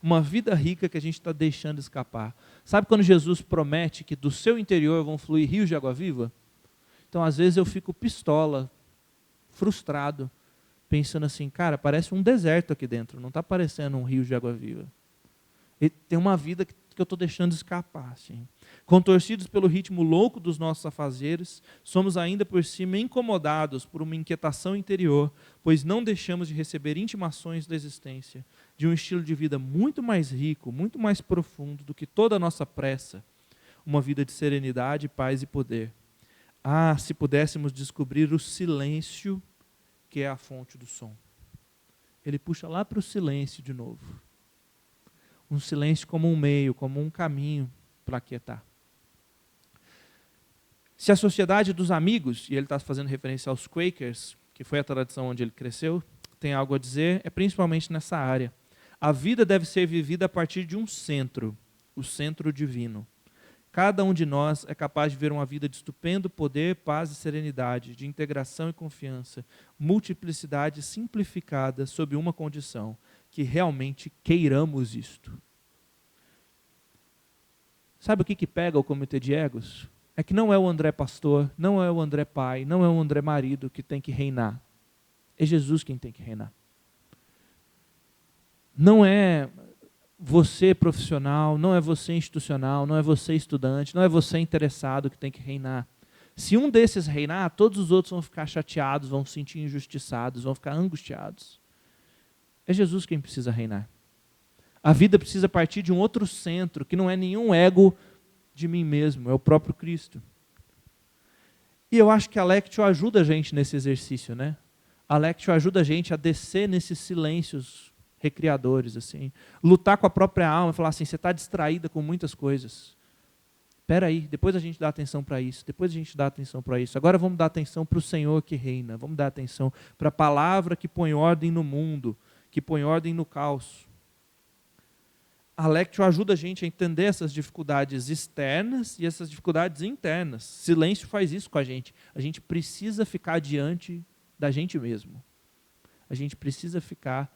Uma vida rica que a gente está deixando escapar. Sabe quando Jesus promete que do seu interior vão fluir rios de água viva? Então, às vezes eu fico pistola, frustrado, pensando assim, cara, parece um deserto aqui dentro, não está parecendo um rio de água viva. E tem uma vida que eu estou deixando escapar. Assim. Contorcidos pelo ritmo louco dos nossos afazeres, somos ainda por cima incomodados por uma inquietação interior, pois não deixamos de receber intimações da existência, de um estilo de vida muito mais rico, muito mais profundo do que toda a nossa pressa, uma vida de serenidade, paz e poder. Ah, se pudéssemos descobrir o silêncio que é a fonte do som. Ele puxa lá para o silêncio de novo. Um silêncio como um meio, como um caminho para aquietar. Se a sociedade dos amigos, e ele está fazendo referência aos Quakers, que foi a tradição onde ele cresceu, tem algo a dizer, é principalmente nessa área. A vida deve ser vivida a partir de um centro, o centro divino. Cada um de nós é capaz de ver uma vida de estupendo poder, paz e serenidade, de integração e confiança, multiplicidade simplificada sob uma condição, que realmente queiramos isto. Sabe o que pega o comitê de egos? É que não é o André pastor, não é o André pai, não é o André marido que tem que reinar. É Jesus quem tem que reinar. Não é você profissional, não é você institucional, não é você estudante, não é você interessado que tem que reinar. Se um desses reinar, todos os outros vão ficar chateados, vão se sentir injustiçados, vão ficar angustiados. É Jesus quem precisa reinar. A vida precisa partir de um outro centro, que não é nenhum ego de mim mesmo, é o próprio Cristo. E eu acho que a Lectio ajuda a gente nesse exercício, né? A Lectio ajuda a gente a descer nesses silêncios recriadores, assim. Lutar com a própria alma, falar assim, você está distraída com muitas coisas. Espera aí, depois a gente dá atenção para isso, depois a gente dá atenção para isso. Agora vamos dar atenção para o Senhor que reina, vamos dar atenção para a palavra que põe ordem no mundo, que põe ordem no caos. A Lectio ajuda a gente a entender essas dificuldades externas e essas dificuldades internas. Silêncio faz isso com a gente. A gente precisa ficar diante da gente mesmo. A gente precisa ficar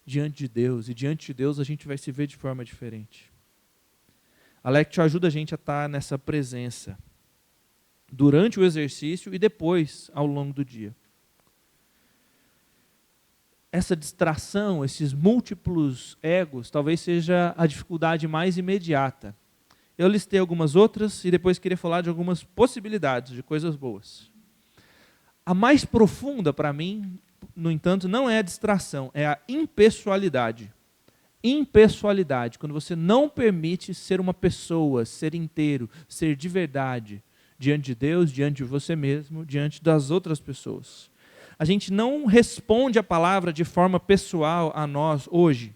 diante de Deus, e diante de Deus a gente vai se ver de forma diferente. A Lectio ajuda a gente a estar nessa presença, durante o exercício e depois, ao longo do dia. Essa distração, esses múltiplos egos, talvez seja a dificuldade mais imediata. Eu listei algumas outras e depois queria falar de algumas possibilidades, de coisas boas. A mais profunda para mim, no entanto, não é a distração, é a impessoalidade. Impessoalidade, quando você não permite ser uma pessoa, ser inteiro, ser de verdade, diante de Deus, diante de você mesmo, diante das outras pessoas. A gente não responde a palavra de forma pessoal a nós hoje.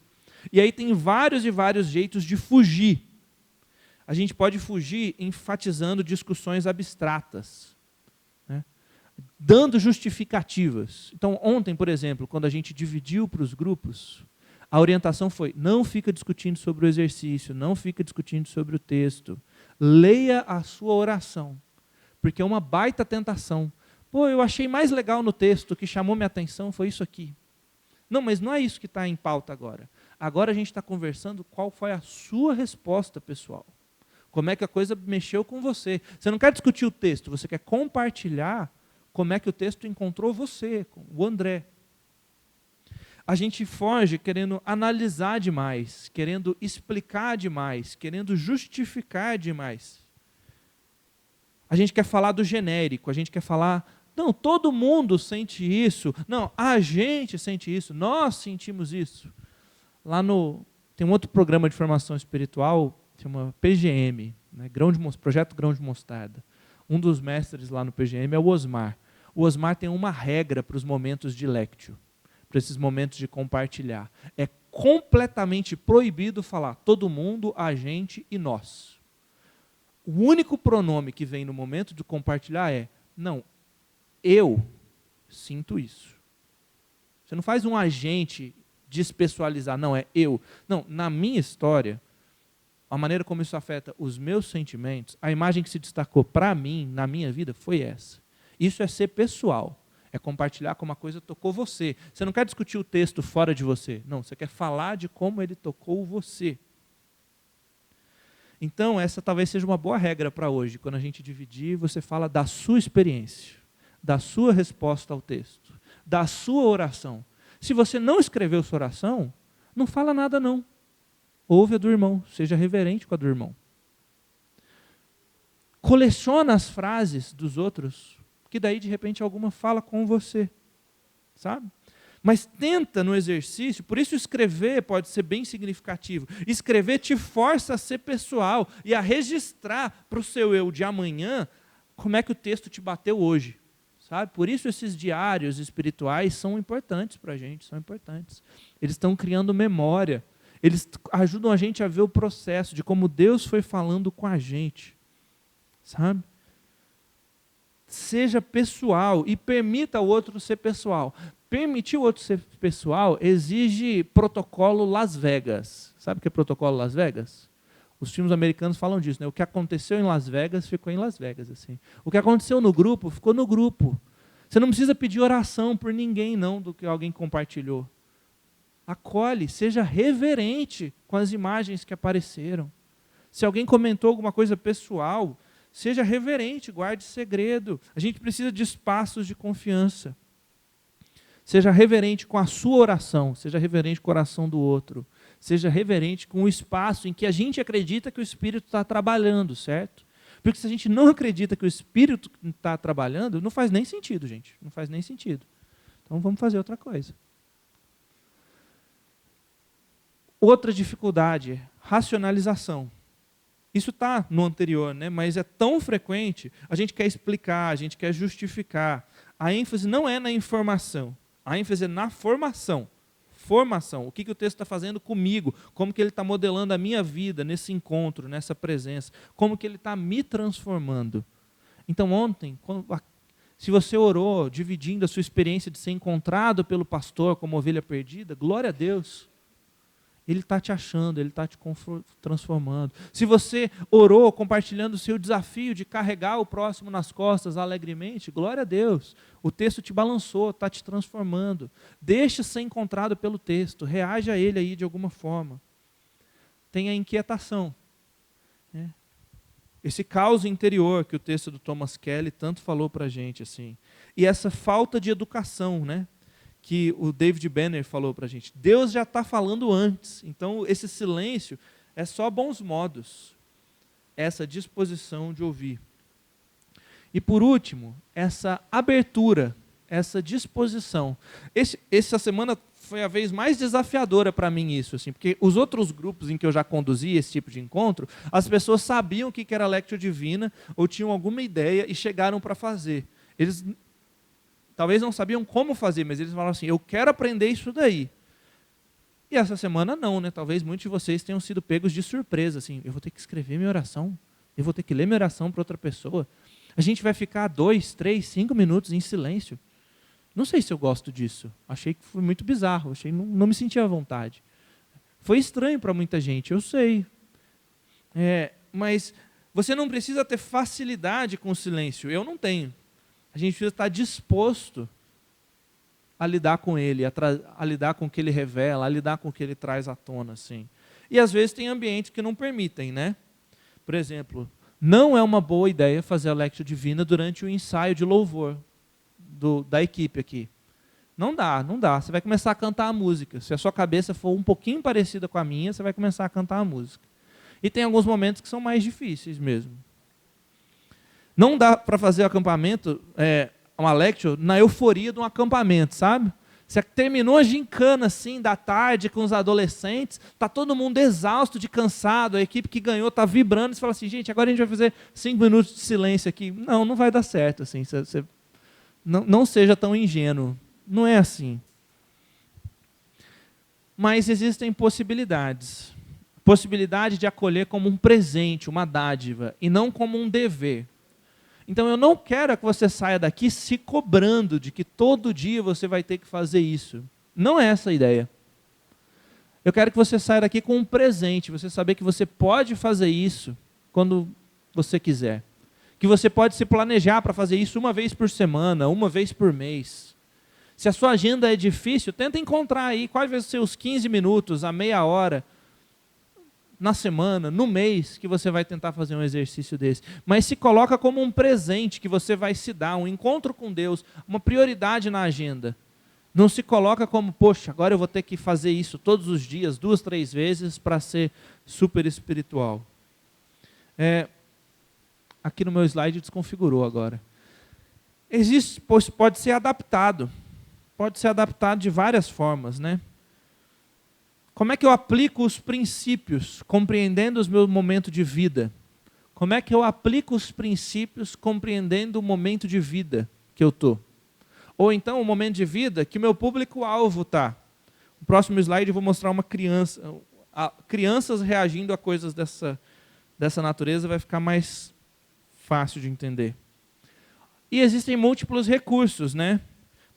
E aí tem vários e vários jeitos de fugir. A gente pode fugir enfatizando discussões abstratas, né? Dando justificativas. Então, ontem, por exemplo, quando a gente dividiu para os grupos, a orientação foi, não fica discutindo sobre o exercício, não fica discutindo sobre o texto. Leia a sua oração, porque é uma baita tentação Pô, eu achei mais legal no texto, que chamou minha atenção, foi isso aqui. Não, mas não é isso que está em pauta agora. Agora a gente está conversando qual foi a sua resposta pessoal. Como é que a coisa mexeu com você. Você não quer discutir o texto, você quer compartilhar como é que o texto encontrou você, o André. A gente foge querendo analisar demais, querendo explicar demais, querendo justificar demais. A gente quer falar do genérico, a gente quer falar, não, todo mundo sente isso, não, a gente sente isso, nós sentimos isso. Tem um outro programa de formação espiritual, chama PGM, né, Projeto Grão de Mostarda. Um dos mestres lá no PGM é o Osmar. O Osmar tem uma regra para os momentos de lectio, para esses momentos de compartilhar. É completamente proibido falar todo mundo, a gente e nós. O único pronome que vem no momento de compartilhar é, não, eu sinto isso. Você não faz um agente despessoalizar, não, é eu. Não, na minha história, a maneira como isso afeta os meus sentimentos, a imagem que se destacou para mim, na minha vida, foi essa. Isso é ser pessoal. É compartilhar como a coisa tocou você. Você não quer discutir o texto fora de você. Não, você quer falar de como ele tocou você. Então, essa talvez seja uma boa regra para hoje. Quando a gente dividir, você fala da sua experiência, da sua resposta ao texto, da sua oração. Se você não escreveu sua oração, não fala nada não. Ouve a do irmão, seja reverente com a do irmão. Coleciona as frases dos outros, que daí de repente alguma fala com você, sabe? Mas tenta no exercício, por isso escrever pode ser bem significativo. Escrever te força a ser pessoal e a registrar para o seu eu de amanhã como é que o texto te bateu hoje, sabe? Por isso esses diários espirituais são importantes para a gente, são importantes. Eles estão criando memória, eles ajudam a gente a ver o processo de como Deus foi falando com a gente, sabe? Seja pessoal e permita o outro ser pessoal. Permitir o outro ser pessoal exige protocolo Las Vegas. Sabe o que é protocolo Las Vegas? Os filmes americanos falam disso, né? O que aconteceu em Las Vegas ficou em Las Vegas. Assim. O que aconteceu no grupo ficou no grupo. Você não precisa pedir oração por ninguém, não, do que alguém compartilhou. Acolhe, seja reverente com as imagens que apareceram. Se alguém comentou alguma coisa pessoal, seja reverente, guarde segredo. A gente precisa de espaços de confiança. Seja reverente com a sua oração, seja reverente com a oração do outro. Seja reverente com o espaço em que a gente acredita que o Espírito está trabalhando, certo? Porque se a gente não acredita que o Espírito está trabalhando, não faz nem sentido, gente. Não faz nem sentido. Então vamos fazer outra coisa. Outra dificuldade, racionalização. Isso está no anterior, né? Mas é tão frequente, a gente quer explicar, a gente quer justificar. A ênfase não é na informação, a ênfase é na formação. Formação, o que o texto está fazendo comigo, como que ele está modelando a minha vida nesse encontro, nessa presença, como que ele está me transformando. Então ontem, se você orou dividindo a sua experiência de ser encontrado pelo pastor como ovelha perdida, glória a Deus. Ele está te achando, Ele está te transformando. Se você orou compartilhando o seu desafio de carregar o próximo nas costas alegremente, glória a Deus. O texto te balançou, está te transformando. Deixa ser encontrado pelo texto, reage a ele aí de alguma forma. Tenha inquietação. Né? Esse caos interior que o texto do Thomas Kelly tanto falou para a gente. Assim. E essa falta de educação, né? Que o David Banner falou para a gente. Deus já está falando antes. Então, esse silêncio é só bons modos. Essa disposição de ouvir. E, por último, essa abertura, essa disposição. Essa semana foi a vez mais desafiadora para mim isso. Assim, porque os outros grupos em que eu já conduzi esse tipo de encontro, as pessoas sabiam o que era Lectio Divina, ou tinham alguma ideia e chegaram para fazer. Eles talvez não sabiam como fazer, mas eles falaram assim, eu quero aprender isso daí. E essa semana não, né? Talvez muitos de vocês tenham sido pegos de surpresa, assim, eu vou ter que escrever minha oração, eu vou ter que ler minha oração para outra pessoa. A gente vai ficar 2, 3, 5 minutos em silêncio. Não sei se eu gosto disso. Achei que foi muito bizarro, não me sentia à vontade. Foi estranho para muita gente, eu sei. Mas você não precisa ter facilidade com o silêncio, eu não tenho. a gente precisa estar disposto a lidar com ele, a lidar com o que ele revela, a lidar com o que ele traz à tona, assim. E às vezes tem ambientes que não permitem, né? Por exemplo, não é uma boa ideia fazer a Lectio Divina durante o ensaio de louvor da equipe aqui. Não dá, não dá. Você vai começar a cantar a música. Se a sua cabeça for um pouquinho parecida com a minha, você vai começar a cantar a música. E tem alguns momentos que são mais difíceis mesmo. Não dá para fazer acampamento, uma lectio, na euforia de um acampamento, sabe? Você terminou a gincana assim, da tarde, com os adolescentes, está todo mundo exausto, de cansado, a equipe que ganhou está vibrando, e você fala assim, gente, agora a gente vai fazer 5 minutos de silêncio aqui. Não, não vai dar certo. Assim, você não seja tão ingênuo. Não é assim. Mas existem possibilidades. Possibilidade de acolher como um presente, uma dádiva, e não como um dever. Então eu não quero que você saia daqui se cobrando de que todo dia você vai ter que fazer isso. Não é essa a ideia. Eu quero que você saia daqui com um presente, você saber que você pode fazer isso quando você quiser. Que você pode se planejar para fazer isso uma vez por semana, uma vez por mês. Se a sua agenda é difícil, tenta encontrar aí quais vão ser os 15 minutos, a meia hora, na semana, no mês, que você vai tentar fazer um exercício desse. Mas se coloca como um presente que você vai se dar, um encontro com Deus, uma prioridade na agenda. Não se coloca como, poxa, agora eu vou ter que fazer isso todos os dias, 2, 3 vezes, para ser super espiritual. Aqui no meu slide desconfigurou agora. Pode ser adaptado. Pode ser adaptado de várias formas, né? Como é que eu aplico os princípios, compreendendo os meus momentos de vida? Como é que eu aplico os princípios, compreendendo o momento de vida que eu estou? Ou então o momento de vida que o meu público-alvo está. No próximo slide eu vou mostrar uma criança. Crianças reagindo a coisas dessa natureza vai ficar mais fácil de entender. E existem múltiplos recursos, né?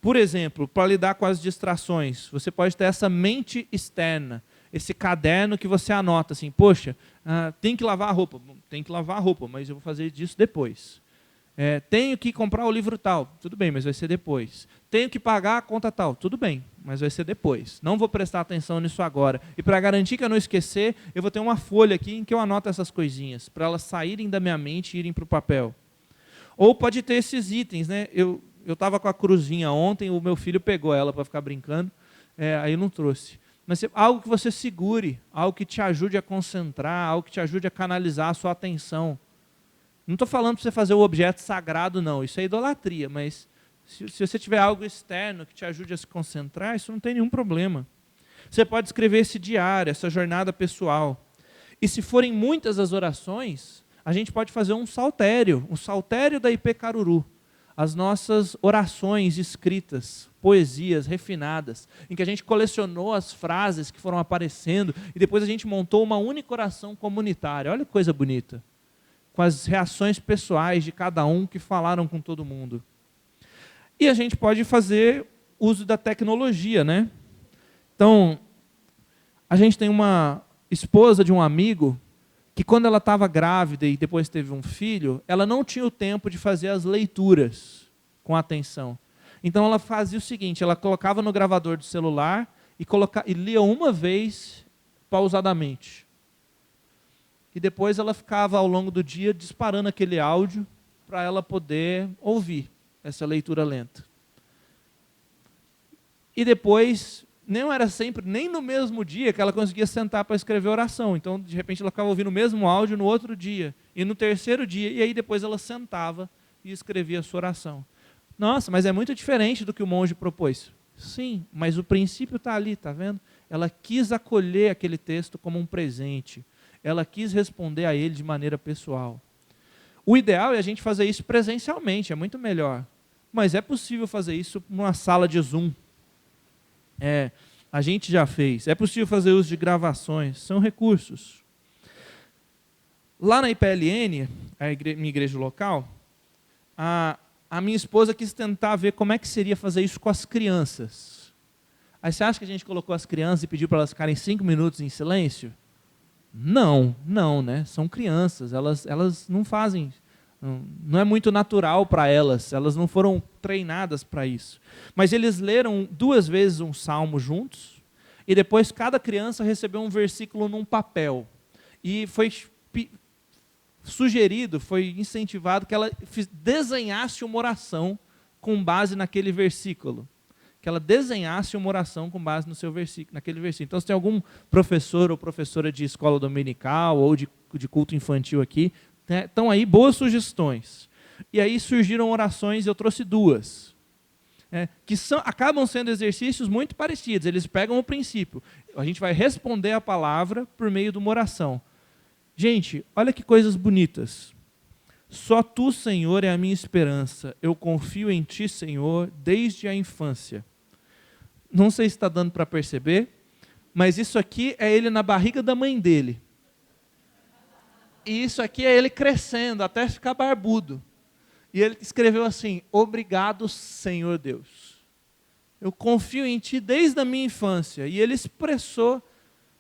Por exemplo, para lidar com as distrações, você pode ter essa mente externa, esse caderno que você anota assim, poxa, tem que lavar a roupa. Tem que lavar a roupa, mas eu vou fazer disso depois. Tenho que comprar o livro tal. Tudo bem, mas vai ser depois. Tenho que pagar a conta tal. Tudo bem, mas vai ser depois. Não vou prestar atenção nisso agora. E para garantir que eu não esquecer, eu vou ter uma folha aqui em que eu anoto essas coisinhas, para elas saírem da minha mente e irem para o papel. Ou pode ter esses itens, né? Eu estava com a cruzinha ontem, o meu filho pegou ela para ficar brincando, aí eu não trouxe. Mas algo que você segure, algo que te ajude a concentrar, algo que te ajude a canalizar a sua atenção. Não estou falando para você fazer o objeto sagrado, não. Isso é idolatria, mas se você tiver algo externo que te ajude a se concentrar, isso não tem nenhum problema. Você pode escrever esse diário, essa jornada pessoal. E se forem muitas as orações, a gente pode fazer um saltério da IP Caruru. As nossas orações escritas, poesias refinadas, em que a gente colecionou as frases que foram aparecendo e depois a gente montou uma única oração comunitária. Olha que coisa bonita. Com as reações pessoais de cada um que falaram com todo mundo. E a gente pode fazer uso da tecnologia, né? Então, a gente tem uma esposa de um amigo que quando ela estava grávida e depois teve um filho, ela não tinha o tempo de fazer as leituras com atenção. Então ela fazia o seguinte, ela colocava no gravador do celular e lia uma vez pausadamente. E depois ela ficava ao longo do dia disparando aquele áudio para ela poder ouvir essa leitura lenta. E depois, não era sempre, nem no mesmo dia que ela conseguia sentar para escrever oração. Então, de repente, ela ficava ouvindo o mesmo áudio no outro dia, e no terceiro dia, e aí depois ela sentava e escrevia a sua oração. Nossa, mas é muito diferente do que o monge propôs. Sim, mas o princípio está ali, está vendo? Ela quis acolher aquele texto como um presente. Ela quis responder a ele de maneira pessoal. O ideal é a gente fazer isso presencialmente, é muito melhor. Mas é possível fazer isso numa sala de Zoom. A gente já fez. É possível fazer uso de gravações. São recursos. Lá na IPLN, minha igreja local, a minha esposa quis tentar ver como é que seria fazer isso com as crianças. Aí você acha que a gente colocou as crianças e pediu para elas ficarem 5 minutos em silêncio? Não, né? São crianças, elas não fazem Não é muito natural para elas, elas não foram treinadas para isso. Mas eles leram 2 vezes um salmo juntos, e depois cada criança recebeu um versículo num papel. E foi sugerido, foi incentivado que ela desenhasse uma oração com base naquele versículo. Que ela desenhasse uma oração com base no seu versículo, naquele versículo. Então, se tem algum professor ou professora de escola dominical ou de culto infantil aqui, né, estão aí boas sugestões. E aí surgiram orações, eu trouxe 2. Que acabam sendo exercícios muito parecidos. Eles pegam o princípio. A gente vai responder a palavra por meio de uma oração. Gente, olha que coisas bonitas. Só Tu, Senhor, é a minha esperança. Eu confio em Ti, Senhor, desde a infância. Não sei se está dando para perceber, mas isso aqui é ele na barriga da mãe dele. E isso aqui é ele crescendo até ficar barbudo. E ele escreveu assim: obrigado, Senhor Deus. Eu confio em Ti desde a minha infância. E ele expressou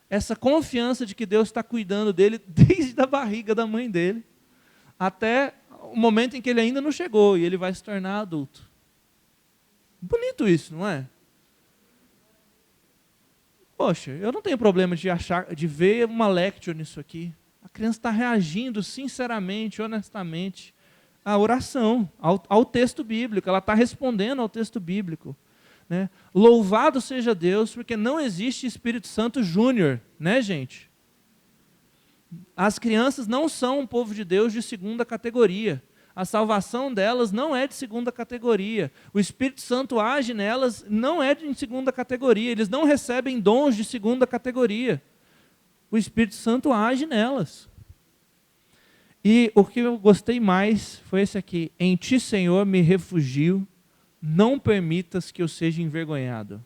essa confiança de que Deus está cuidando dele desde a barriga da mãe dele, até o momento em que ele ainda não chegou e ele vai se tornar adulto. Bonito isso, não é? Poxa, eu não tenho problema de ver uma lecture nisso aqui. A criança está reagindo sinceramente, honestamente, à oração, ao texto bíblico. Ela está respondendo ao texto bíblico. Né? Louvado seja Deus, porque não existe Espírito Santo Júnior, né, gente? As crianças não são um povo de Deus de 2ª categoria. A salvação delas não é de 2ª categoria. O Espírito Santo age nelas, não é de 2ª categoria. Eles não recebem dons de 2ª categoria. O Espírito Santo age nelas. E o que eu gostei mais foi esse aqui: em Ti, Senhor, me refugio, não permitas que eu seja envergonhado.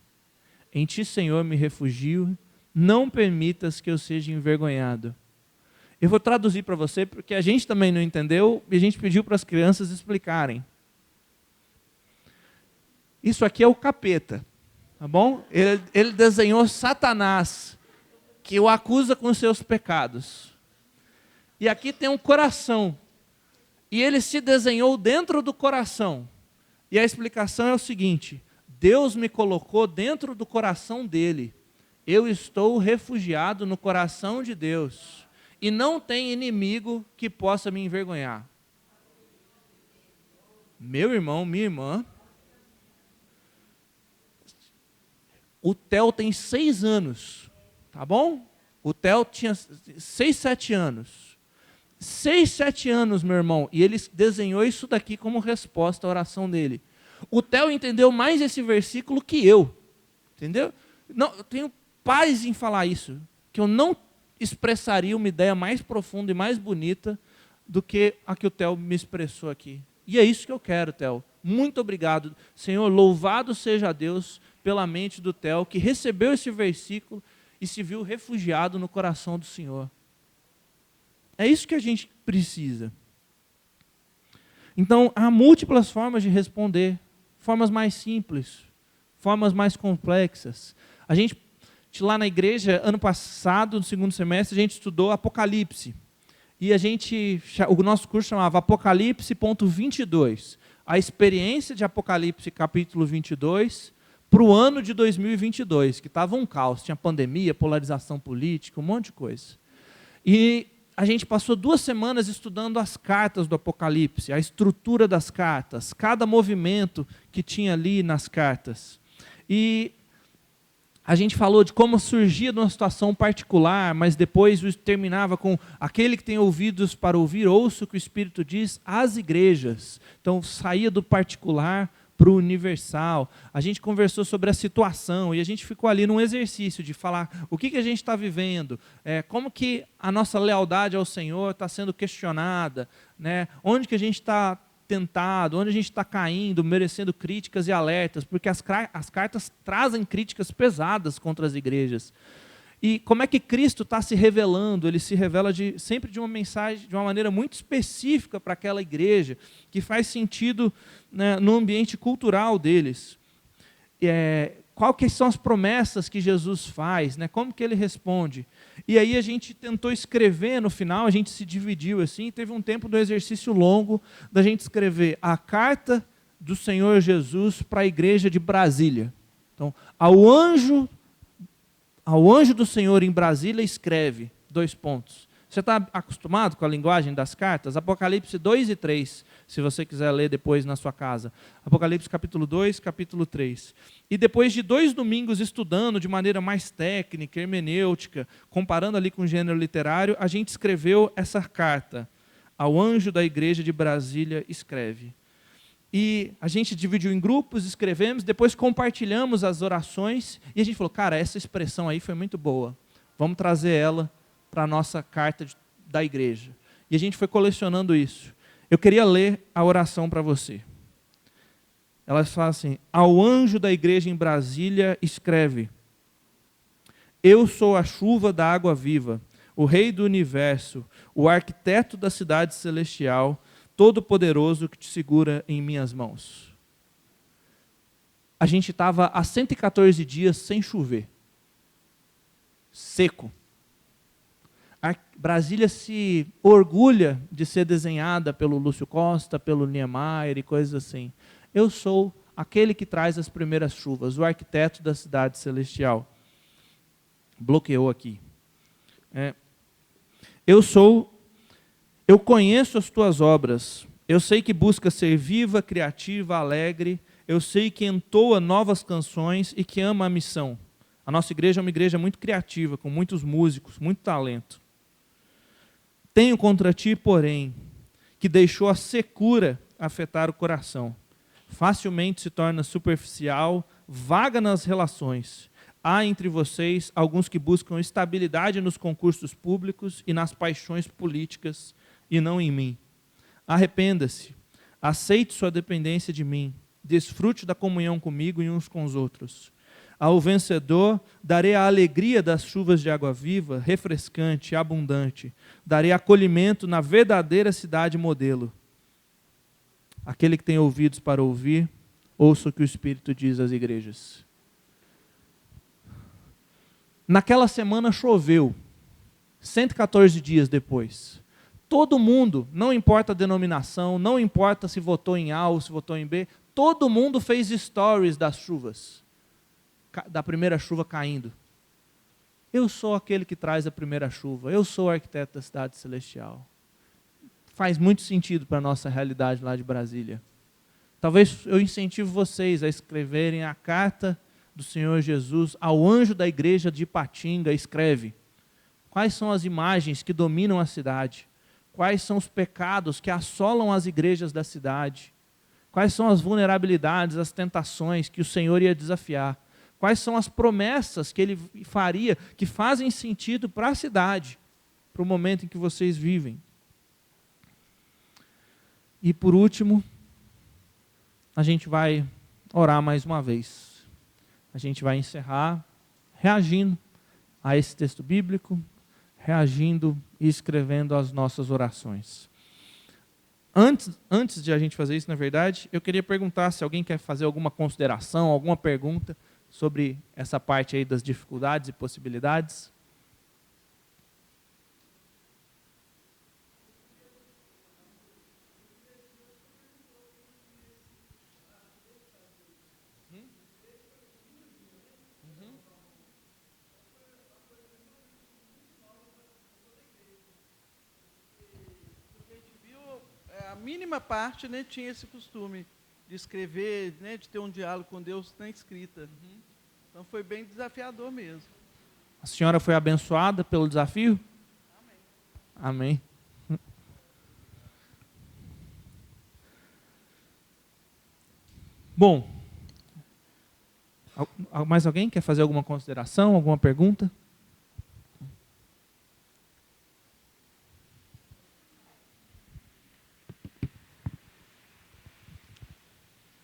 Em Ti, Senhor, me refugio, não permitas que eu seja envergonhado. Eu vou traduzir para você, porque a gente também não entendeu, e a gente pediu para as crianças explicarem. Isso aqui é o capeta, tá bom? Ele desenhou Satanás, que o acusa com seus pecados. E aqui tem um coração, e ele se desenhou dentro do coração. E a explicação é o seguinte: Deus me colocou dentro do coração dele. Eu estou refugiado no coração de Deus. E não tem inimigo que possa me envergonhar. Meu irmão, minha irmã. O Theo tem 6 anos, tá bom? O Theo tinha 6, 7 anos. 6, 7 anos, meu irmão. E ele desenhou isso daqui como resposta à oração dele. O Theo entendeu mais esse versículo que eu. Entendeu? Não, eu tenho paz em falar isso. Que eu não expressaria uma ideia mais profunda e mais bonita do que a que o Theo me expressou aqui. E é isso que eu quero, Theo. Muito obrigado. Senhor, louvado seja Deus pela mente do Theo, que recebeu esse versículo e se viu refugiado no coração do Senhor. É isso que a gente precisa. Então, há múltiplas formas de responder. Formas mais simples, formas mais complexas. A gente, lá na igreja, ano passado, no 2º semestre, a gente estudou Apocalipse. E o nosso curso chamava Apocalipse.22. A experiência de Apocalipse, capítulo 22, para o ano de 2022, que estava um caos. Tinha pandemia, polarização política, um monte de coisa. E a gente passou 2 semanas estudando as cartas do Apocalipse, a estrutura das cartas, cada movimento que tinha ali nas cartas. E a gente falou de como surgia de uma situação particular, mas depois terminava com aquele que tem ouvidos para ouvir, ouça o que o Espírito diz às igrejas. Então saía do particular para o universal. A gente conversou sobre a situação e a gente ficou ali num exercício de falar o que a gente está vivendo, como que a nossa lealdade ao Senhor está sendo questionada, né? Onde que a gente está tentado, onde a gente está caindo, merecendo críticas e alertas, porque as cartas trazem críticas pesadas contra as igrejas. E como é que Cristo está se revelando? Ele se revela sempre de uma mensagem, de uma maneira muito específica para aquela igreja, que faz sentido, né, no ambiente cultural deles. qual que são as promessas que Jesus faz, né? Como que ele responde. E aí a gente tentou escrever no final, a gente se dividiu assim, teve um tempo do exercício longo da gente escrever a carta do Senhor Jesus para a igreja de Brasília. Então, ao anjo do Senhor em Brasília escreve, 2 pontos. Você está acostumado com a linguagem das cartas? Apocalipse 2 e 3, se você quiser ler depois na sua casa. Apocalipse capítulo 2, capítulo 3. E depois de 2 domingos estudando de maneira mais técnica, hermenêutica, comparando ali com o gênero literário, a gente escreveu essa carta. Ao anjo da igreja de Brasília escreve. E a gente dividiu em grupos, escrevemos, depois compartilhamos as orações, e a gente falou, cara, essa expressão aí foi muito boa. Vamos trazer ela para a nossa carta da igreja. E a gente foi colecionando isso. Eu queria ler a oração para você. Ela fala assim: ao anjo da igreja em Brasília escreve: eu sou a chuva da água viva, o rei do universo, o arquiteto da cidade celestial, todo-poderoso que te segura em minhas mãos. A gente estava há 114 dias sem chover. Seco. Brasília se orgulha de ser desenhada pelo Lúcio Costa, pelo Niemeyer e coisas assim. Eu sou aquele que traz as primeiras chuvas, o arquiteto da cidade celestial. Bloqueou aqui. Eu conheço as tuas obras. Eu sei que busca ser viva, criativa, alegre. Eu sei que entoa novas canções e que ama a missão. A nossa igreja é uma igreja muito criativa, com muitos músicos, muito talento. Tenho contra ti, porém, que deixou a secura afetar o coração. Facilmente se torna superficial, vaga nas relações. Há entre vocês alguns que buscam estabilidade nos concursos públicos e nas paixões políticas, e não em mim. Arrependa-se, aceite sua dependência de mim, desfrute da comunhão comigo e uns com os outros. Ao vencedor, darei a alegria das chuvas de água viva, refrescante e abundante. Darei acolhimento na verdadeira cidade modelo. Aquele que tem ouvidos para ouvir, ouça o que o Espírito diz às igrejas. Naquela semana choveu, 114 dias depois. Todo mundo, não importa a denominação, não importa se votou em A ou se votou em B, todo mundo fez stories das chuvas. Da primeira chuva caindo. Eu sou aquele que traz a primeira chuva. Eu sou o arquiteto da cidade celestial. Faz muito sentido para a nossa realidade lá de Brasília. Talvez eu incentivo vocês a escreverem a carta do Senhor Jesus ao anjo da igreja de Ipatinga. Escreve. Quais são as imagens que dominam a cidade? Quais são os pecados que assolam as igrejas da cidade? Quais são as vulnerabilidades, as tentações que o Senhor ia desafiar? Quais são as promessas que ele faria, que fazem sentido para a cidade, para o momento em que vocês vivem. E por último, a gente vai orar mais uma vez. A gente vai encerrar reagindo a esse texto bíblico, reagindo e escrevendo as nossas orações. Antes de a gente fazer isso, na verdade, eu queria perguntar se alguém quer fazer alguma consideração, alguma pergunta sobre essa parte aí das dificuldades e possibilidades. A gente viu, a mínima parte, né, tinha esse costume de escrever, né, de ter um diálogo com Deus na escrita. Então foi bem desafiador mesmo. A senhora foi abençoada pelo desafio? Amém. Amém. Bom, mais alguém quer fazer alguma consideração, alguma pergunta?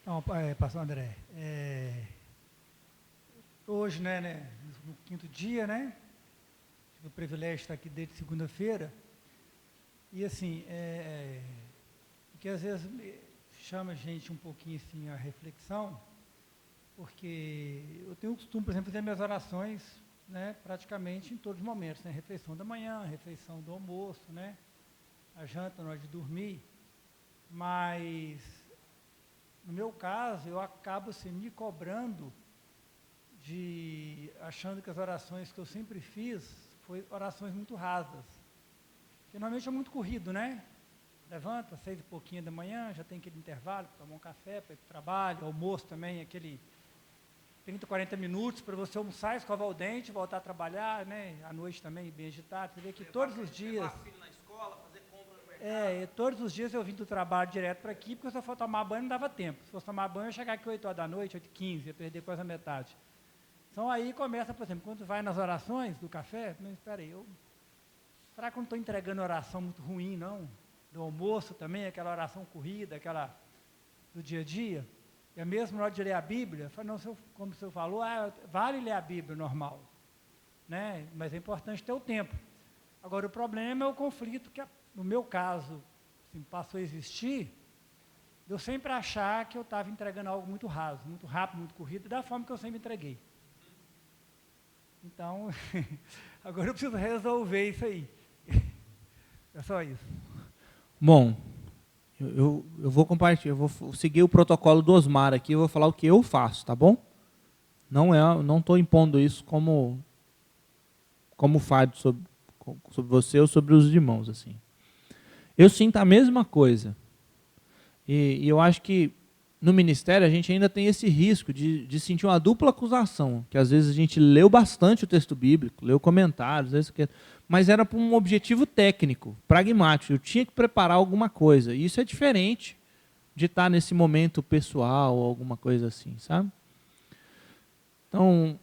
Então, pastor André, hoje, né, no 5º dia, né, tive o privilégio de estar aqui desde segunda-feira, e assim, que às vezes chama a gente um pouquinho assim a reflexão, porque eu tenho o costume, por exemplo, de fazer minhas orações, né, praticamente em todos os momentos, né, refeição da manhã, refeição do almoço, né, a janta, na hora de dormir, mas, no meu caso, eu acabo assim, me cobrando, achando que as orações que eu sempre fiz, foram orações muito rasas, porque normalmente é muito corrido, né, levanta, 6 e pouquinho da manhã, já tem aquele intervalo, para tomar um café, para ir para o trabalho, almoço também, aquele 30, 40 minutos para você almoçar, escovar o dente, voltar a trabalhar, né? À noite também, bem agitado. Você vê que todos os dias... todos os dias eu vim do trabalho direto para aqui, porque se eu for tomar banho não dava tempo. Se fosse tomar banho, eu ia chegar aqui 8 horas da noite, 8h15, ia perder quase a metade. Então aí começa, por exemplo, quando vai nas orações do café, mas espera aí, será que eu não estou entregando oração muito ruim, não? Do almoço também, aquela oração corrida, aquela do dia a dia? E a mesma hora de ler a Bíblia, não, como o senhor falou, vale ler a Bíblia normal, né? Mas é importante ter o tempo. Agora, o problema é o conflito que, no meu caso, assim, passou a existir, de eu sempre achar que eu estava entregando algo muito raso, muito rápido, muito corrido, da forma que eu sempre entreguei. Então, agora eu preciso resolver isso aí. É só isso. Bom, eu vou compartilhar, eu vou seguir o protocolo do Osmar aqui, eu vou falar o que eu faço, tá bom? Não estou impondo isso como fardo sobre você ou sobre os irmãos, assim. Eu sinto a mesma coisa. E eu acho que no ministério a gente ainda tem esse risco de sentir uma dupla acusação, que às vezes a gente leu bastante o texto bíblico, leu comentários, mas era para um objetivo técnico, pragmático. Eu tinha que preparar alguma coisa. E isso é diferente de estar nesse momento pessoal ou alguma coisa assim, sabe? Então,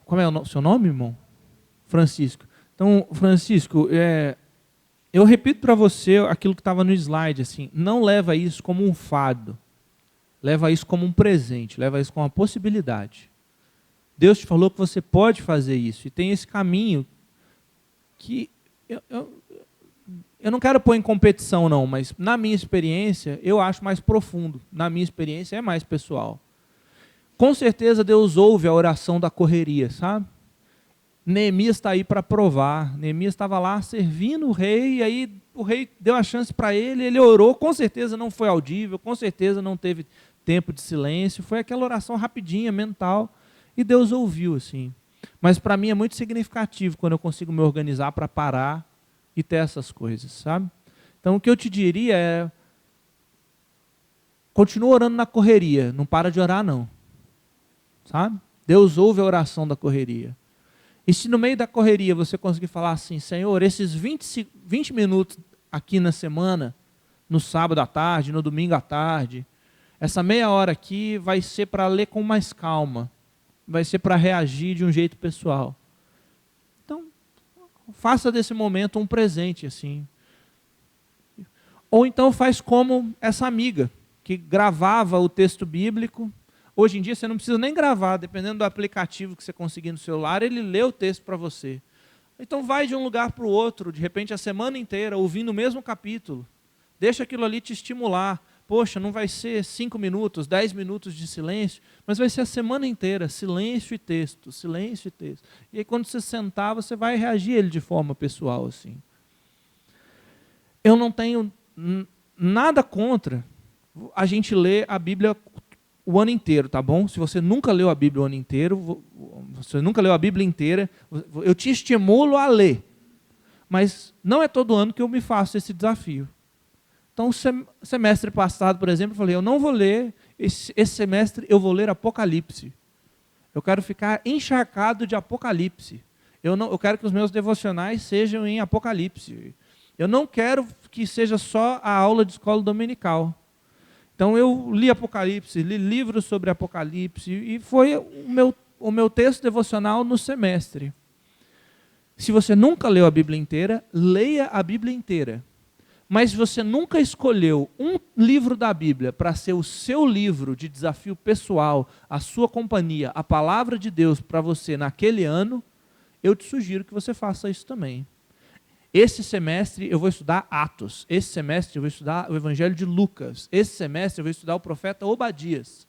como é o seu nome, irmão? Francisco. Então, Francisco, eu repito para você aquilo que estava no slide, assim, não leva isso como um fardo. Leva isso como um presente, leva isso como uma possibilidade. Deus te falou que você pode fazer isso. E tem esse caminho que eu não quero pôr em competição, não, mas na minha experiência, eu acho mais profundo. Na minha experiência, é mais pessoal. Com certeza, Deus ouve a oração da correria, sabe? Neemias está aí para provar. Neemias estava lá servindo o rei, e aí o rei deu a chance para ele, ele orou, com certeza não foi audível, com certeza não teve tempo de silêncio, foi aquela oração rapidinha, mental, e Deus ouviu, assim. Mas para mim é muito significativo quando eu consigo me organizar para parar e ter essas coisas, sabe? Então o que eu te diria é, continua orando na correria, não para de orar não, sabe? Deus ouve a oração da correria. E se no meio da correria você conseguir falar assim, Senhor, esses 20 minutos aqui na semana, no sábado à tarde, no domingo à tarde, essa meia hora aqui vai ser para ler com mais calma, vai ser para reagir de um jeito pessoal. Então, faça desse momento um presente, assim. Ou então faz como essa amiga, que gravava o texto bíblico. Hoje em dia você não precisa nem gravar, dependendo do aplicativo que você conseguir no celular, ele lê o texto para você. Então vai de um lugar para o outro, de repente a semana inteira, ouvindo o mesmo capítulo. Deixa aquilo ali te estimular. Poxa, não vai ser 5 minutos, 10 minutos de silêncio, mas vai ser a semana inteira, silêncio e texto, silêncio e texto. E aí quando você sentar, você vai reagir a ele de forma pessoal, assim. Eu não tenho nada contra a gente ler a Bíblia o ano inteiro, tá bom? Se você nunca leu a Bíblia o ano inteiro, você nunca leu a Bíblia inteira, eu te estimulo a ler. Mas não é todo ano que eu me faço esse desafio. Então, semestre passado, por exemplo, eu falei, eu não vou ler, esse semestre eu vou ler Apocalipse. Eu quero ficar encharcado de Apocalipse. Eu quero que os meus devocionais sejam em Apocalipse. Eu não quero que seja só a aula de escola dominical. Então, eu li Apocalipse, li livros sobre Apocalipse, e foi o meu texto devocional no semestre. Se você nunca leu a Bíblia inteira, leia a Bíblia inteira. Mas se você nunca escolheu um livro da Bíblia para ser o seu livro de desafio pessoal, a sua companhia, a palavra de Deus para você naquele ano, eu te sugiro que você faça isso também. Esse semestre eu vou estudar Atos, esse semestre eu vou estudar o Evangelho de Lucas, esse semestre eu vou estudar o profeta Obadias.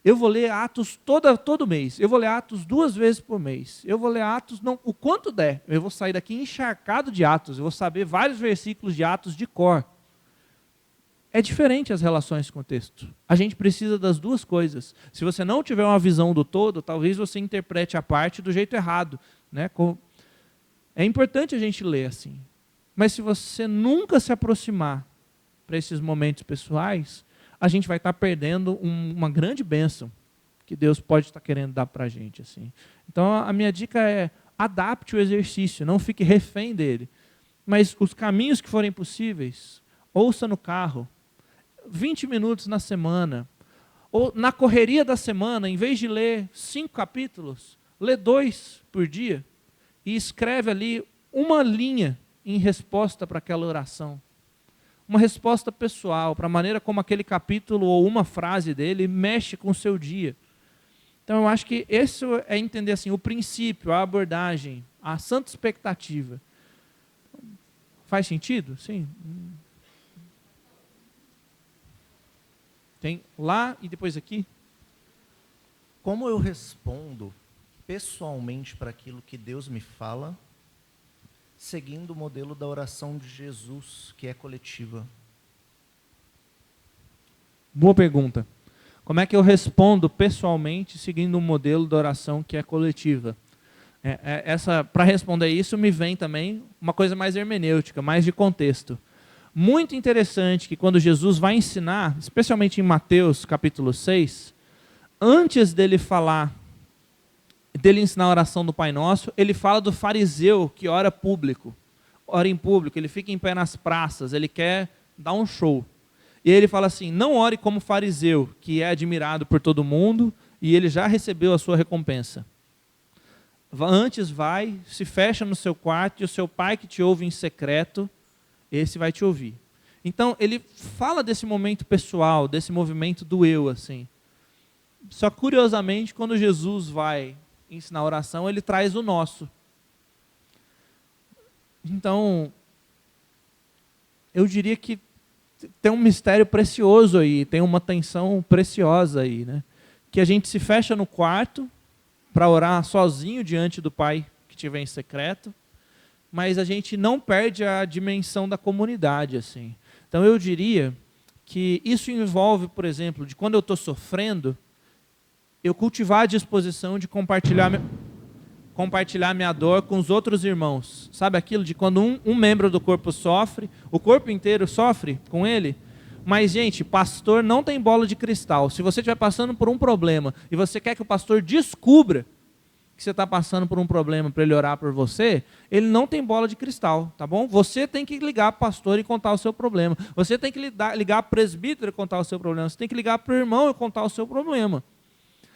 Eu vou ler Atos todo mês. Eu vou ler Atos 2 vezes por mês. Eu vou ler Atos o quanto der. Eu vou sair daqui encharcado de Atos. Eu vou saber vários versículos de Atos de cor. É diferente as relações com o texto. A gente precisa das duas coisas. Se você não tiver uma visão do todo, talvez você interprete a parte do jeito errado, né? É importante a gente ler assim. Mas se você nunca se aproximar para esses momentos pessoais, a gente vai estar perdendo uma grande bênção que Deus pode estar querendo dar para a gente. Assim. Então, a minha dica é: adapte o exercício, não fique refém dele. Mas os caminhos que forem possíveis, ouça no carro, 20 minutos na semana, ou na correria da semana, em vez de ler 5 capítulos, lê 2 por dia e escreve ali uma linha em resposta para aquela oração. Uma resposta pessoal, para a maneira como aquele capítulo ou uma frase dele mexe com o seu dia. Então eu acho que isso é entender assim, o princípio, a abordagem, a santa expectativa. Faz sentido? Sim. Tem lá e depois aqui. Como eu respondo pessoalmente para aquilo que Deus me fala, seguindo o modelo da oração de Jesus, que é coletiva? Boa pergunta. Como é que eu respondo pessoalmente seguindo um modelo da oração que é coletiva? Para responder isso me vem também uma coisa mais hermenêutica, mais de contexto. Muito interessante que quando Jesus vai ensinar, especialmente em Mateus capítulo 6, antes dele ensinar a oração do Pai Nosso, ele fala do fariseu que ora em público, ele fica em pé nas praças, ele quer dar um show. E ele fala assim: não ore como fariseu, que é admirado por todo mundo, e ele já recebeu a sua recompensa. Antes vai, se fecha no seu quarto, e o seu pai que te ouve em secreto, esse vai te ouvir. Então, ele fala desse momento pessoal, desse movimento do eu, assim. Só curiosamente, quando Jesus vai ensinar a oração, ele traz o nosso. Então, eu diria que tem um mistério precioso aí, tem uma tensão preciosa aí, né? Que a gente se fecha no quarto para orar sozinho diante do Pai que estiver em secreto, mas a gente não perde a dimensão da comunidade, assim. Então eu diria que isso envolve, por exemplo, de quando eu estou sofrendo, eu cultivar a disposição de compartilhar minha dor com os outros irmãos. Sabe aquilo de quando um membro do corpo sofre, o corpo inteiro sofre com ele? Mas, gente, pastor não tem bola de cristal. Se você estiver passando por um problema e você quer que o pastor descubra que você está passando por um problema para ele orar por você, ele não tem bola de cristal, tá bom? Você tem que ligar para o pastor e contar o seu problema. Você tem que ligar para o presbítero e contar o seu problema. Você tem que ligar para o irmão e contar o seu problema.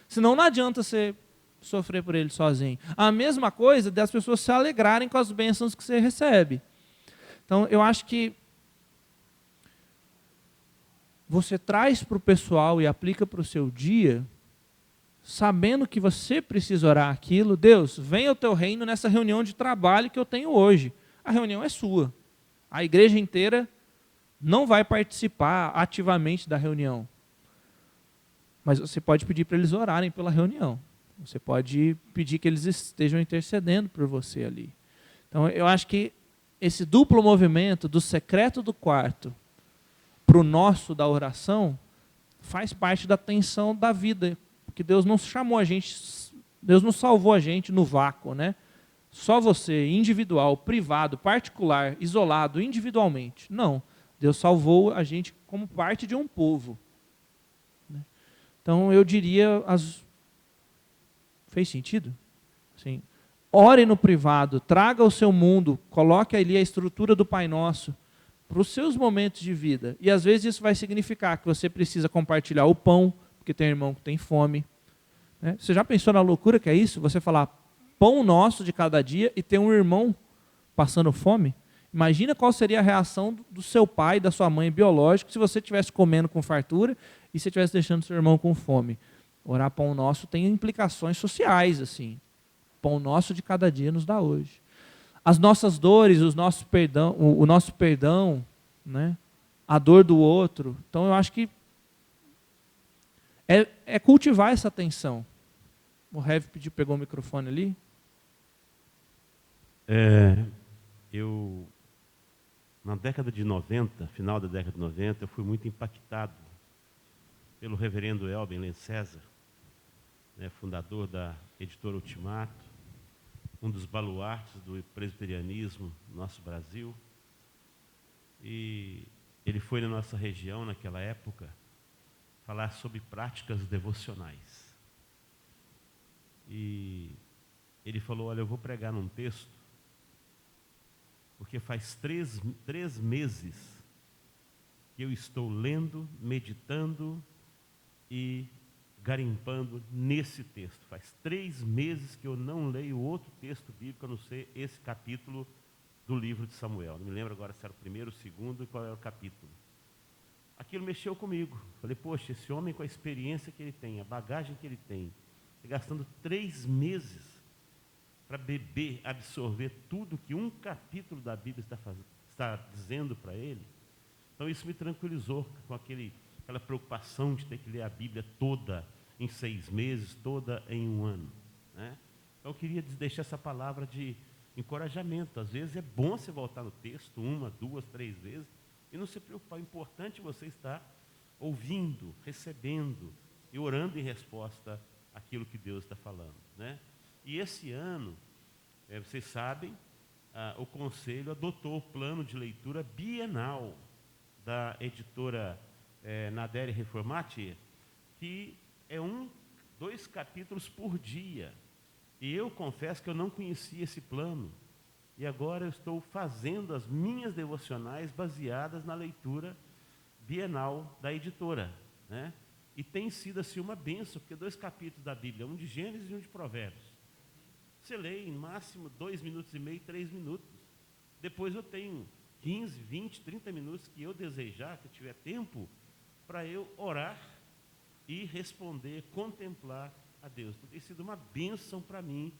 Senão não adianta você sofrer por ele sozinho. A mesma coisa das pessoas se alegrarem com as bênçãos que você recebe. Então, eu acho que você traz para o pessoal e aplica para o seu dia, sabendo que você precisa orar aquilo. Deus, venha ao teu reino nessa reunião de trabalho que eu tenho hoje. A reunião é sua. A igreja inteira não vai participar ativamente da reunião. Mas você pode pedir para eles orarem pela reunião. Você pode pedir que eles estejam intercedendo por você ali. Então, eu acho que esse duplo movimento do secreto do quarto para o nosso da oração faz parte da tensão da vida. Porque Deus não chamou a gente, Deus não salvou a gente no vácuo, né? Só você, individual, privado, particular, isolado, individualmente. Não. Deus salvou a gente como parte de um povo. Então, eu diria, fez sentido? Assim, ore no privado, traga o seu mundo, coloque ali a estrutura do Pai Nosso para os seus momentos de vida. E às vezes isso vai significar que você precisa compartilhar o pão, porque tem irmão que tem fome. Né? Você já pensou na loucura que é isso? Você falar pão nosso de cada dia e ter um irmão passando fome? Imagina qual seria a reação do seu pai, da sua mãe biológico, se você estivesse comendo com fartura e você estivesse deixando seu irmão com fome. Orar pão nosso tem implicações sociais, assim. Pão nosso de cada dia nos dá hoje. As nossas dores, o nosso perdão, né? A dor do outro. Então eu acho que é cultivar essa atenção. O Heavy pegou o microfone ali. Na década de 90, final da década de 90, eu fui muito impactado pelo reverendo Elben Lencésar, né, fundador da editora Ultimato, um dos baluartes do presbiterianismo no nosso Brasil. E ele foi na nossa região, naquela época, falar sobre práticas devocionais. E ele falou, olha, eu vou pregar num texto, porque faz três meses que eu estou lendo, meditando e garimpando nesse texto. Faz 3 meses que eu não leio outro texto bíblico, a não ser esse capítulo do livro de Samuel. Não me lembro agora se era o primeiro, o segundo e qual era o capítulo. Aquilo mexeu comigo. Falei, poxa, esse homem com a experiência que ele tem, a bagagem que ele tem, gastando 3 meses para beber, absorver tudo que um capítulo da Bíblia está dizendo para ele. Então isso me tranquilizou com aquela preocupação de ter que ler a Bíblia toda em 6 meses, toda em 1 ano. Né? Então eu queria deixar essa palavra de encorajamento. Às vezes é bom você voltar no texto 1, 2, 3 vezes e não se preocupar. O importante é você estar ouvindo, recebendo e orando em resposta àquilo que Deus está falando. Né? E esse ano, vocês sabem, o Conselho adotou o plano de leitura bienal da editora Naderi Reformati, que é 2 capítulos por dia. E eu confesso que eu não conhecia esse plano. E agora eu estou fazendo as minhas devocionais baseadas na leitura bienal da editora. Né? E tem sido assim uma bênção, porque 2 capítulos da Bíblia, um de Gênesis e um de Provérbios. Você lê em máximo 2 minutos e meio, 3 minutos. Depois eu tenho 15, 20, 30 minutos que eu desejar, que eu tiver tempo, para eu orar e responder, contemplar a Deus. Então, tem sido uma bênção para mim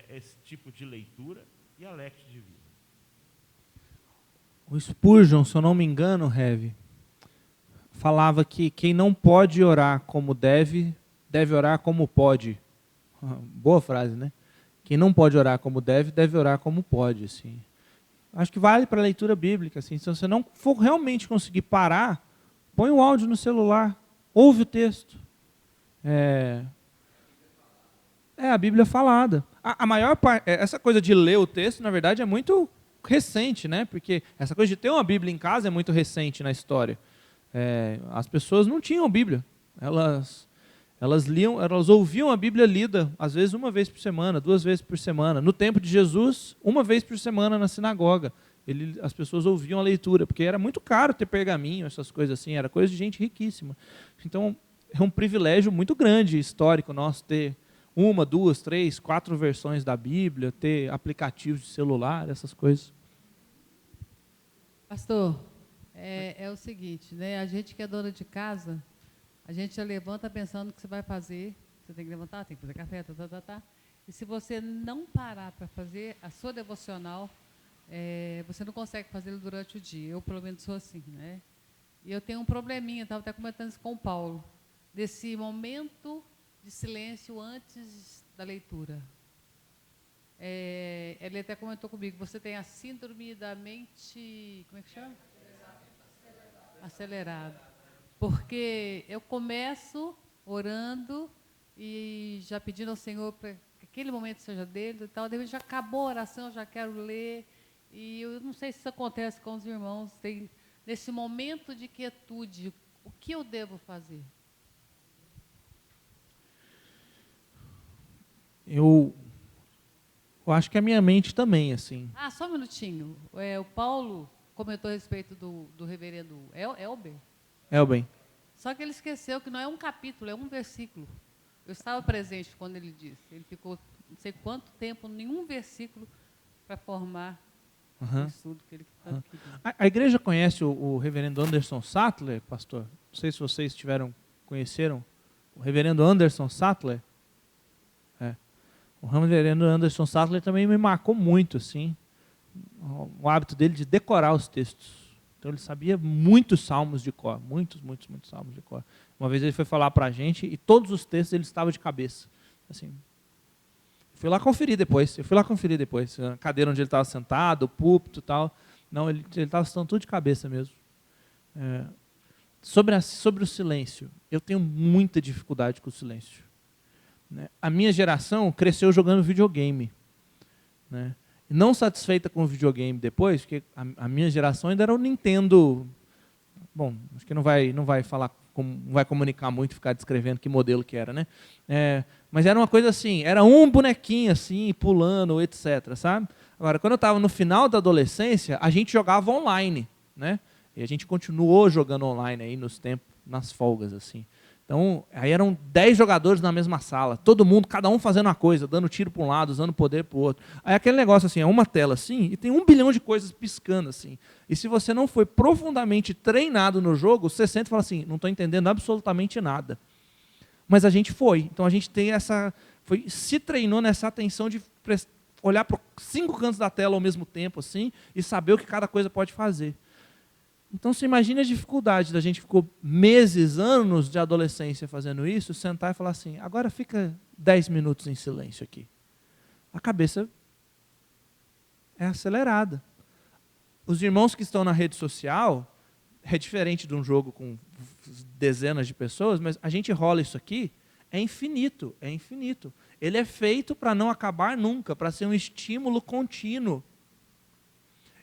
esse tipo de leitura e a lectio divina. O Spurgeon, se eu não me engano, Heavy, falava que quem não pode orar como deve orar como pode. Boa frase, né? Quem não pode orar como deve orar como pode. Assim. Acho que vale para a leitura bíblica. Assim. Se você não for realmente conseguir parar, põe o áudio no celular, ouve o texto. A Bíblia falada. A maior parte, essa coisa de ler o texto, na verdade, é muito recente, né? Porque essa coisa de ter uma Bíblia em casa é muito recente na história. As pessoas não tinham Bíblia. Elas ouviam a Bíblia lida, às vezes 1 vez por semana, 2 vezes por semana. No tempo de Jesus, 1 vez por semana na sinagoga. As pessoas ouviam a leitura, porque era muito caro ter pergaminho, essas coisas assim, era coisa de gente riquíssima. Então, é um privilégio muito grande, histórico nosso, ter 1, 2, 3, 4 versões da Bíblia, ter aplicativos de celular, essas coisas. Pastor, é o seguinte, né? A gente que é dona de casa, a gente já levanta pensando o que você vai fazer. Você tem que levantar, tem que fazer café, tá. E se você não parar para fazer a sua devocional, você não consegue fazê-lo durante o dia. Eu, pelo menos, sou assim, né? E eu tenho um probleminha, estava até comentando isso com o Paulo, desse momento de silêncio antes da leitura. Ele até comentou comigo, você tem a síndrome da mente, como é que chama? Acelerado. Porque eu começo orando e já pedindo ao Senhor para que aquele momento seja dele e tal, depois já acabou a oração, já quero ler, e eu não sei se isso acontece com os irmãos, nesse momento de quietude, o que eu devo fazer? Eu acho que a minha mente também, assim. Só um minutinho. O Paulo comentou a respeito do reverendo Elben. Só que ele esqueceu que não é um capítulo, é um versículo. Eu estava presente quando ele disse. Ele ficou não sei quanto tempo, nenhum versículo para formar o estudo que ele tanto queria. A igreja conhece o reverendo Anderson Sattler, pastor? Não sei se vocês conheceram o reverendo Anderson Sattler. O reverendo Anderson Sattler também me marcou muito, assim, o hábito dele de decorar os textos. Então ele sabia muitos salmos de cor, muitos salmos de cor. Uma vez ele foi falar para a gente e todos os textos ele estava de cabeça. Assim, eu fui lá conferir depois, a cadeira onde ele estava sentado, o púlpito e tal. Não, ele estava estudando tudo de cabeça mesmo. Sobre o silêncio, eu tenho muita dificuldade com o silêncio. Né? A minha geração cresceu jogando videogame. Né? Não satisfeita com o videogame depois, porque a minha geração ainda era o Nintendo. Bom, acho que não vai falar, não vai comunicar muito, ficar descrevendo que modelo que era, né? Mas era uma coisa assim, era um bonequinho assim, pulando, etc, sabe? Agora, quando eu estava no final da adolescência, a gente jogava online, né? E a gente continuou jogando online aí nos tempos, nas folgas, assim. Então, aí eram 10 jogadores na mesma sala, todo mundo, cada um fazendo uma coisa, dando tiro para um lado, usando poder para o outro. Aí aquele negócio assim, é uma tela assim, e tem 1 bilhão de coisas piscando assim. E se você não foi profundamente treinado no jogo, você sente e fala assim, não estou entendendo absolutamente nada. Mas a gente foi. Então a gente tem se treinou nessa atenção de olhar para 5 cantos da tela ao mesmo tempo assim, e saber o que cada coisa pode fazer. Então, você imagina a dificuldade da gente ficou meses, anos de adolescência fazendo isso, sentar e falar assim, agora fica 10 minutos em silêncio aqui. A cabeça é acelerada. Os irmãos que estão na rede social, é diferente de um jogo com dezenas de pessoas, mas a gente rola isso aqui, é infinito. Ele é feito para não acabar nunca, para ser um estímulo contínuo.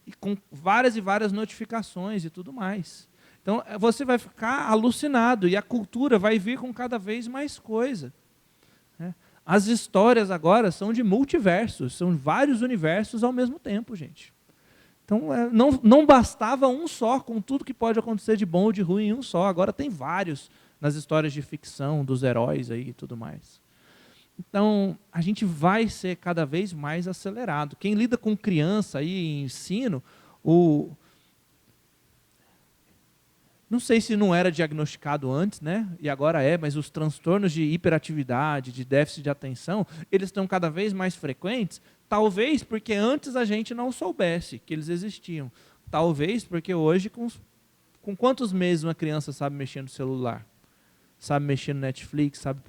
E com várias e várias notificações e tudo mais. Então, você vai ficar alucinado e a cultura vai vir com cada vez mais coisa. Né? As histórias agora são de multiversos, são vários universos ao mesmo tempo, gente. Então, não bastava um só, com tudo que pode acontecer de bom ou de ruim em um só. Agora tem vários nas histórias de ficção, dos heróis aí e tudo mais. Então, a gente vai ser cada vez mais acelerado. Quem lida com criança aí em ensino, não sei se não era diagnosticado antes, né? E agora é, mas os transtornos de hiperatividade, de déficit de atenção, eles estão cada vez mais frequentes, talvez porque antes a gente não soubesse que eles existiam. Talvez porque hoje, com quantos meses uma criança sabe mexer no celular? Sabe mexer no Netflix, sabe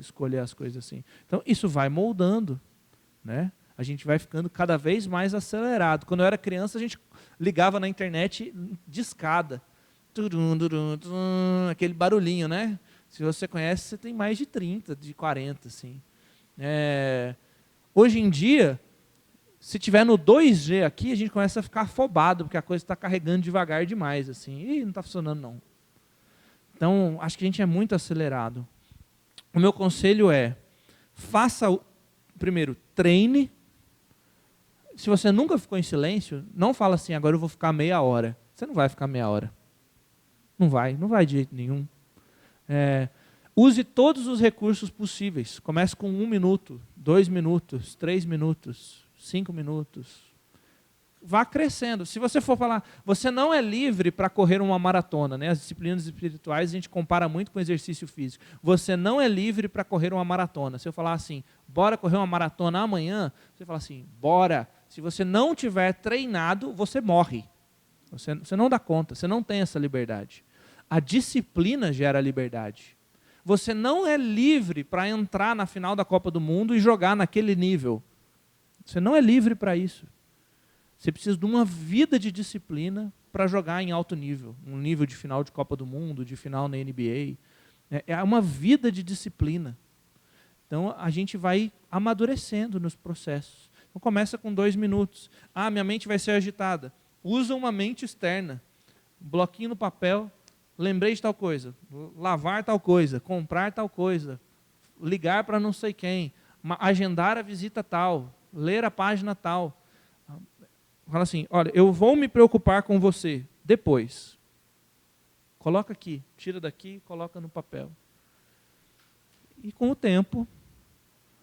escolher as coisas assim. Então, isso vai moldando. Né? A gente vai ficando cada vez mais acelerado. Quando eu era criança, a gente ligava na internet de escada. Aquele barulhinho, né? Se você conhece, você tem mais de 30, de 40. Assim. Hoje em dia, se tiver no 2G aqui, a gente começa a ficar afobado, porque a coisa está carregando devagar demais. Assim. Ih, não está funcionando não. Então, acho que a gente é muito acelerado. O meu conselho é, primeiro, treine. Se você nunca ficou em silêncio, não fala assim, agora eu vou ficar meia hora. Você não vai ficar meia hora. Não vai de jeito nenhum. Use todos os recursos possíveis. Comece com 1 minuto, 2 minutos, 3 minutos, 5 minutos. Vá crescendo. Se você for falar, você não é livre para correr uma maratona, né? As disciplinas espirituais a gente compara muito com exercício físico. Você não é livre para correr uma maratona. Se eu falar assim, bora correr uma maratona amanhã, você fala assim, bora. Se você não tiver treinado, você morre. Você não dá conta, você não tem essa liberdade. A disciplina gera liberdade. Você não é livre para entrar na final da Copa do Mundo e jogar naquele nível. Você não é livre para isso. Você precisa de uma vida de disciplina para jogar em alto nível. Um nível de final de Copa do Mundo, de final na NBA. É uma vida de disciplina. Então, a gente vai amadurecendo nos processos. Então, começa com 2 minutos. Minha mente vai ser agitada. Usa uma mente externa. Um bloquinho no papel. Lembrei de tal coisa. Lavar tal coisa. Comprar tal coisa. Ligar para não sei quem. Agendar a visita tal. Ler a página tal. Fala assim, olha, eu vou me preocupar com você depois. Coloca aqui, tira daqui, coloca no papel. E com o tempo,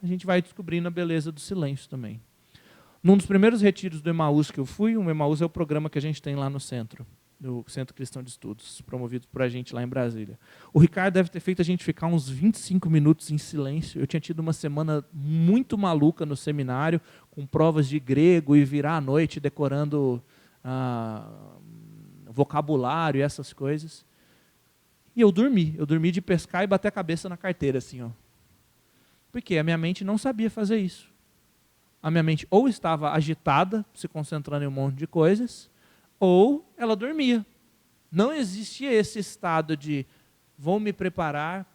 a gente vai descobrindo a beleza do silêncio também. Num dos primeiros retiros do Emaús que eu fui, o Emaús é o programa que a gente tem lá no centro, do Centro Cristão de Estudos, promovido por a gente lá em Brasília. O Ricardo deve ter feito a gente ficar uns 25 minutos em silêncio. Eu tinha tido uma semana muito maluca no seminário, com provas de grego e virar à noite decorando o vocabulário e essas coisas. E eu dormi de pescar e bater a cabeça na carteira, assim, ó. Porque a minha mente não sabia fazer isso. A minha mente ou estava agitada, se concentrando em um monte de coisas, ou ela dormia. Não existia esse estado de vou me preparar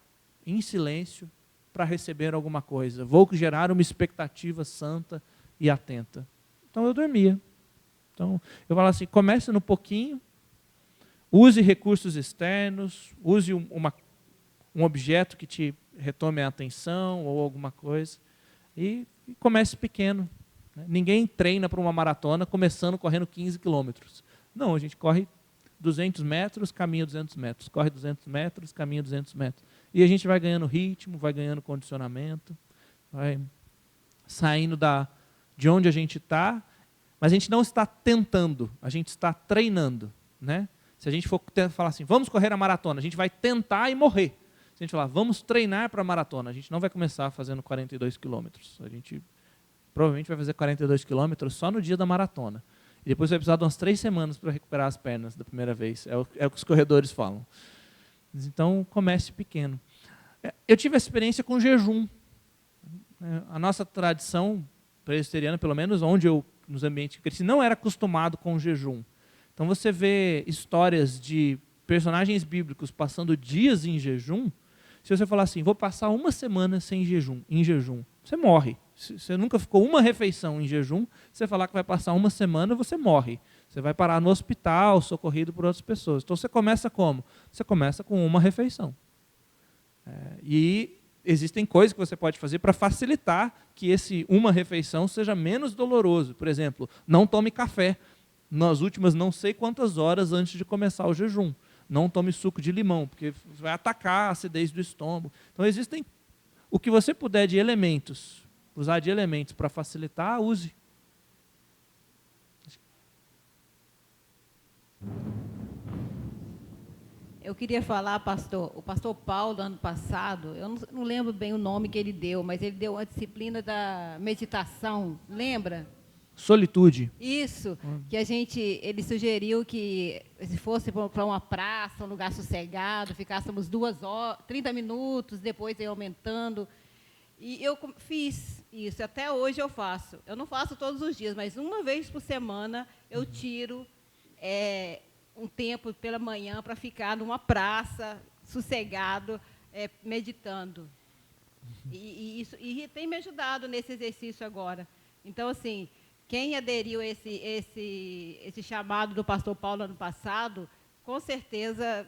em silêncio para receber alguma coisa. Vou gerar uma expectativa santa e atenta. Então eu dormia. Então eu falo assim, comece no pouquinho, use recursos externos, use um objeto que te retome a atenção ou alguma coisa e comece pequeno. Né? Ninguém treina para uma maratona começando correndo 15 quilômetros. Não, a gente corre 200 metros, caminha 200 metros. Corre 200 metros, caminha 200 metros. E a gente vai ganhando ritmo, vai ganhando condicionamento, vai saindo de onde a gente está, mas a gente não está tentando, a gente está treinando. Né? Se a gente for falar assim, vamos correr a maratona, a gente vai tentar e morrer. Se a gente falar, vamos treinar para a maratona, a gente não vai começar fazendo 42 quilômetros. A gente provavelmente vai fazer 42 quilômetros só no dia da maratona. E depois vai precisar de umas 3 semanas para recuperar as pernas da primeira vez. É o que os corredores falam. Então, comece pequeno. Eu tive essa experiência com jejum. A nossa tradição presbiteriana, pelo menos nos ambientes que cresci, não era acostumado com jejum. Então, você vê histórias de personagens bíblicos passando dias em jejum. Se você falar assim, vou passar 1 semana em jejum, você morre. Se você nunca ficou uma refeição em jejum, você falar que vai passar 1 semana, você morre. Você vai parar no hospital, socorrido por outras pessoas. Então você começa como? Você começa com 1 refeição. E existem coisas que você pode fazer para facilitar que esse 1 refeição seja menos doloroso. Por exemplo, não tome café nas últimas não sei quantas horas antes de começar o jejum. Não tome suco de limão, porque vai atacar a acidez do estômago. Então existem o que você puder de elementos, usar de elementos para facilitar, use. Eu queria falar, pastor, o pastor Paulo, ano passado, eu não lembro bem o nome que ele deu, mas ele deu a disciplina da meditação, lembra? Solitude. Isso, que ele sugeriu que se fosse para uma praça, um lugar sossegado, ficássemos 2 horas, 30 minutos, depois ia aumentando. E eu fiz isso, até hoje eu faço. Eu não faço todos os dias, mas 1 vez por semana eu tiro um tempo pela manhã para ficar numa praça, sossegado, meditando. E tem me ajudado nesse exercício agora. Então, assim, quem aderiu a esse chamado do pastor Paulo ano passado, com certeza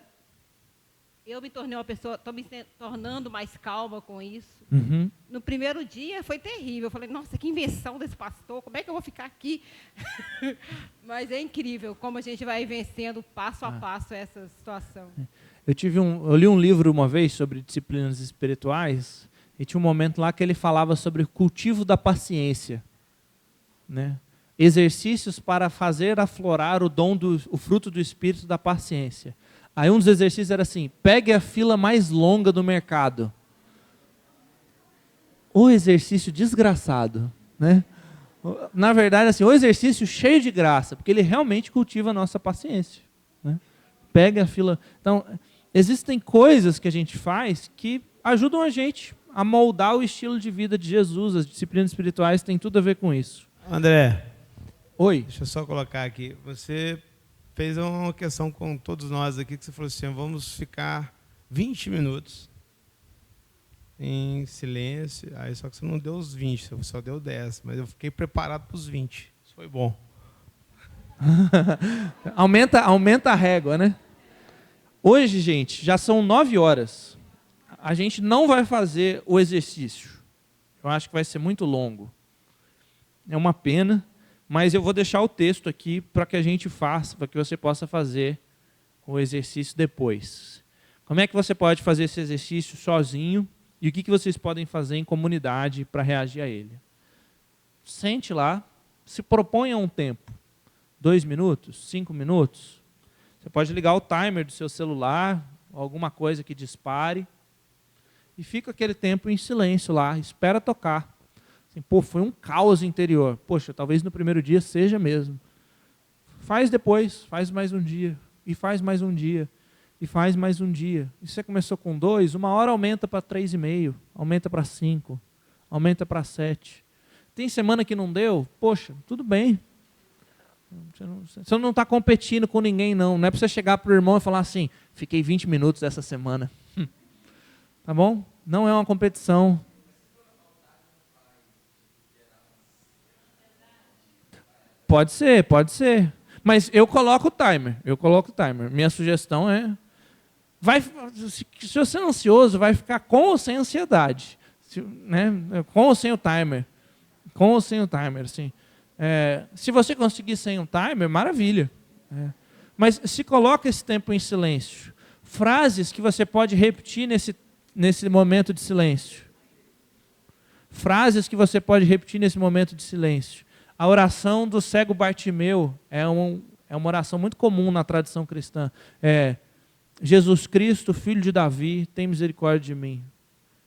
eu me tornei uma pessoa, estou me tornando mais calma com isso. Uhum. No primeiro dia foi terrível. Eu falei, nossa, que invenção desse pastor, como é que eu vou ficar aqui? Mas é incrível como a gente vai vencendo passo a passo essa situação. Eu li um livro uma vez sobre disciplinas espirituais e tinha um momento lá que ele falava sobre o cultivo da paciência. Né? Exercícios para fazer aflorar o fruto do Espírito da paciência. Aí um dos exercícios era assim, pegue a fila mais longa do mercado. O exercício desgraçado. Né? Na verdade, assim, o exercício cheio de graça, porque ele realmente cultiva a nossa paciência. Né? Pega a fila. Então, existem coisas que a gente faz que ajudam a gente a moldar o estilo de vida de Jesus. As disciplinas espirituais têm tudo a ver com isso. André, oi. Deixa eu só colocar aqui. Você fez uma questão com todos nós aqui, que você falou assim, vamos ficar 20 minutos em silêncio. Aí só que você não deu os 20, você só deu 10, mas eu fiquei preparado para os 20. Isso foi bom. aumenta a régua, né? Hoje, gente, já são 9 horas. A gente não vai fazer o exercício. Eu acho que vai ser muito longo. É uma pena, mas eu vou deixar o texto aqui para que a gente faça, para que você possa fazer o exercício depois. Como é que você pode fazer esse exercício sozinho e o que vocês podem fazer em comunidade para reagir a ele? Sente lá, se proponha um tempo. 2 minutos, 5 minutos. Você pode ligar o timer do seu celular, alguma coisa que dispare, e fica aquele tempo em silêncio lá, espera tocar. Assim, foi um caos interior. Poxa, talvez no primeiro dia seja mesmo. Faz depois, faz mais um dia, e faz mais um dia, e faz mais um dia. E você começou com 2, uma hora aumenta para 3,5, aumenta para 5, aumenta para 7. Tem semana que não deu? Poxa, tudo bem. Você não está competindo com ninguém, não. Não é para você chegar para o irmão e falar assim, fiquei 20 minutos essa semana. Tá bom? Não é uma competição. Pode ser, pode ser. Mas eu coloco o timer. Minha sugestão é... se você é ansioso, vai ficar com ou sem ansiedade. Né? Com ou sem o timer. Com ou sem o timer, sim. Se você conseguir sem um timer, maravilha. Mas se coloca esse tempo em silêncio. Frases que você pode repetir nesse momento de silêncio. Frases que você pode repetir nesse momento de silêncio. A oração do cego Bartimeu é uma oração muito comum na tradição cristã. Jesus Cristo, filho de Davi, tem misericórdia de mim.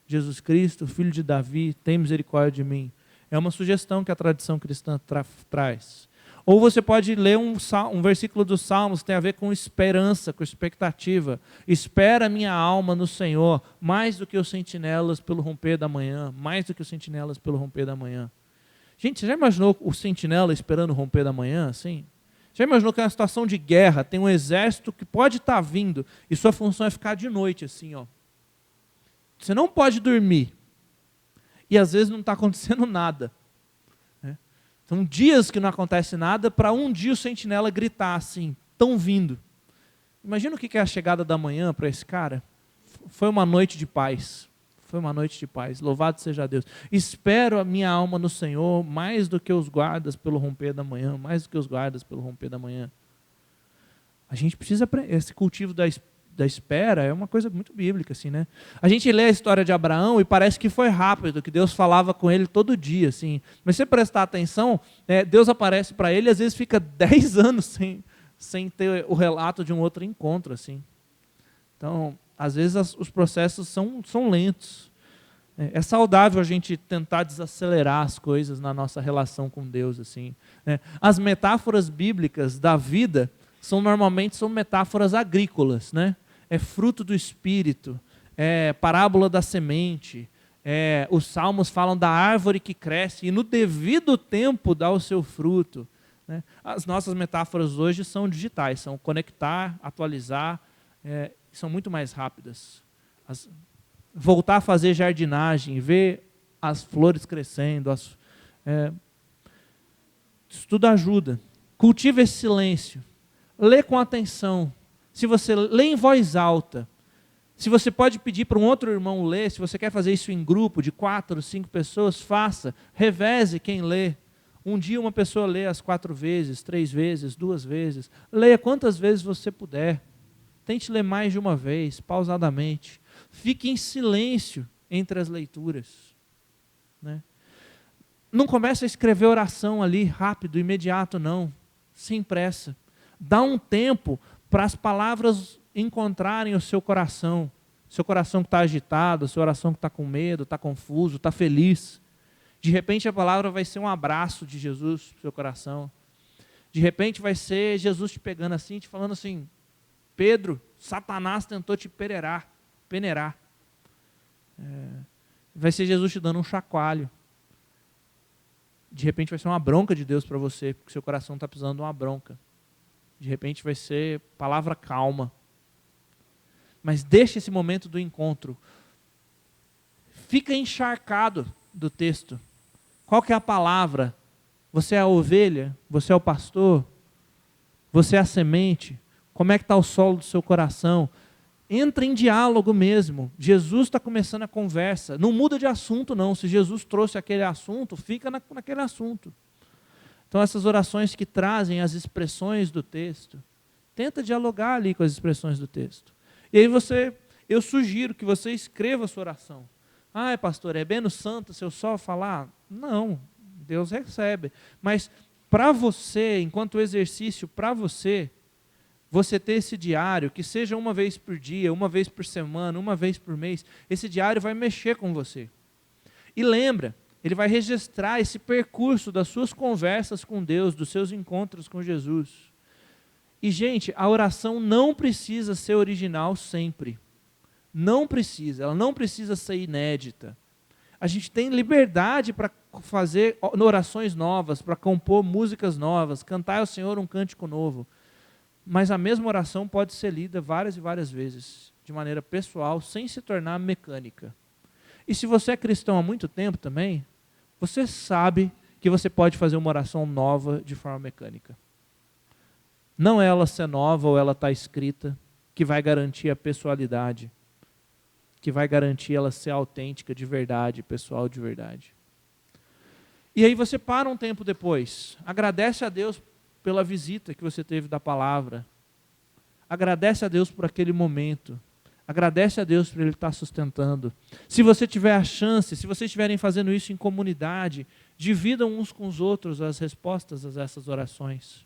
Jesus Cristo, filho de Davi, tem misericórdia de mim. É uma sugestão que a tradição cristã traz. Ou você pode ler um versículo dos Salmos que tem a ver com esperança, com expectativa. Espera minha alma no Senhor, mais do que os sentinelas pelo romper da manhã, mais do que os sentinelas pelo romper da manhã. Gente, você já imaginou o sentinela esperando o romper da manhã, assim? Já imaginou que é uma situação de guerra, tem um exército que pode estar vindo, e sua função é ficar de noite, assim, ó. Você não pode dormir. E às vezes não está acontecendo nada. Né? São dias que não acontece nada, para um dia o sentinela gritar assim, estão vindo. Imagina o que é a chegada da manhã para esse cara. Foi uma noite de paz. Foi uma noite de paz. Louvado seja Deus. Espero a minha alma no Senhor mais do que os guardas pelo romper da manhã. Mais do que os guardas pelo romper da manhã. A gente precisa aprender. Esse cultivo da espera é uma coisa muito bíblica, assim, né? A gente lê a história de Abraão e parece que foi rápido, que Deus falava com ele todo dia, assim. Mas se você prestar atenção, Deus aparece para ele e às vezes fica 10 anos sem ter o relato de um outro encontro, assim. Então, às vezes os processos são lentos. É saudável a gente tentar desacelerar as coisas na nossa relação com Deus, assim. As metáforas bíblicas da vida normalmente são metáforas agrícolas, né? É fruto do Espírito, é parábola da semente, os salmos falam da árvore que cresce e no devido tempo dá o seu fruto. Né? As nossas metáforas hoje são digitais, são conectar, atualizar, são muito mais rápidas. Voltar a fazer jardinagem, ver as flores crescendo, isso tudo ajuda. Cultiva esse silêncio. Lê com atenção. Se você lê em voz alta, se você pode pedir para um outro irmão ler, se você quer fazer isso em grupo de 4 ou 5 pessoas, faça. Reveze quem lê. Um dia uma pessoa lê as 4 vezes, 3 vezes, 2 vezes. Leia quantas vezes você puder. Tente ler mais de uma vez, pausadamente. Fique em silêncio entre as leituras. Né? Não comece a escrever oração ali, rápido, imediato, não. Sem pressa. Dá um tempo para as palavras encontrarem o seu coração. Seu coração que está agitado, seu coração que está com medo, está confuso, está feliz. De repente a palavra vai ser um abraço de Jesus para o seu coração. De repente vai ser Jesus te pegando assim, te falando assim, Pedro, Satanás tentou te peneirar. Vai ser Jesus te dando um chacoalho. De repente vai ser uma bronca de Deus para você, porque seu coração está precisando de uma bronca. De repente vai ser palavra calma. Mas deixe esse momento do encontro. Fica encharcado do texto. Qual que é a palavra? Você é a ovelha? Você é o pastor? Você é a semente? Como é que está o solo do seu coração? Entra em diálogo mesmo. Jesus está começando a conversa. Não muda de assunto, não. Se Jesus trouxe aquele assunto, fica naquele assunto. Então, essas orações que trazem as expressões do texto, tenta dialogar ali com as expressões do texto. E aí eu sugiro que você escreva a sua oração. Pastor, é bem no santo se eu só falar? Não, Deus recebe. Mas para você, enquanto exercício, para você ter esse diário, que seja uma vez por dia, uma vez por semana, uma vez por mês, esse diário vai mexer com você. E lembra, ele vai registrar esse percurso das suas conversas com Deus, dos seus encontros com Jesus. E, gente, a oração não precisa ser original sempre. Não precisa, ela não precisa ser inédita. A gente tem liberdade para fazer orações novas, para compor músicas novas, cantar ao Senhor um cântico novo. Mas a mesma oração pode ser lida várias e várias vezes, de maneira pessoal, sem se tornar mecânica. E se você é cristão há muito tempo também, você sabe que você pode fazer uma oração nova de forma mecânica. Não é ela ser nova ou ela estar escrita que vai garantir a pessoalidade, que vai garantir ela ser autêntica de verdade, pessoal de verdade. E aí você para um tempo depois, agradece a Deus pela visita que você teve da palavra, agradece a Deus por aquele momento, agradece a Deus por Ele estar sustentando. Se você tiver a chance, se vocês estiverem fazendo isso em comunidade, dividam uns com os outros as respostas a essas orações.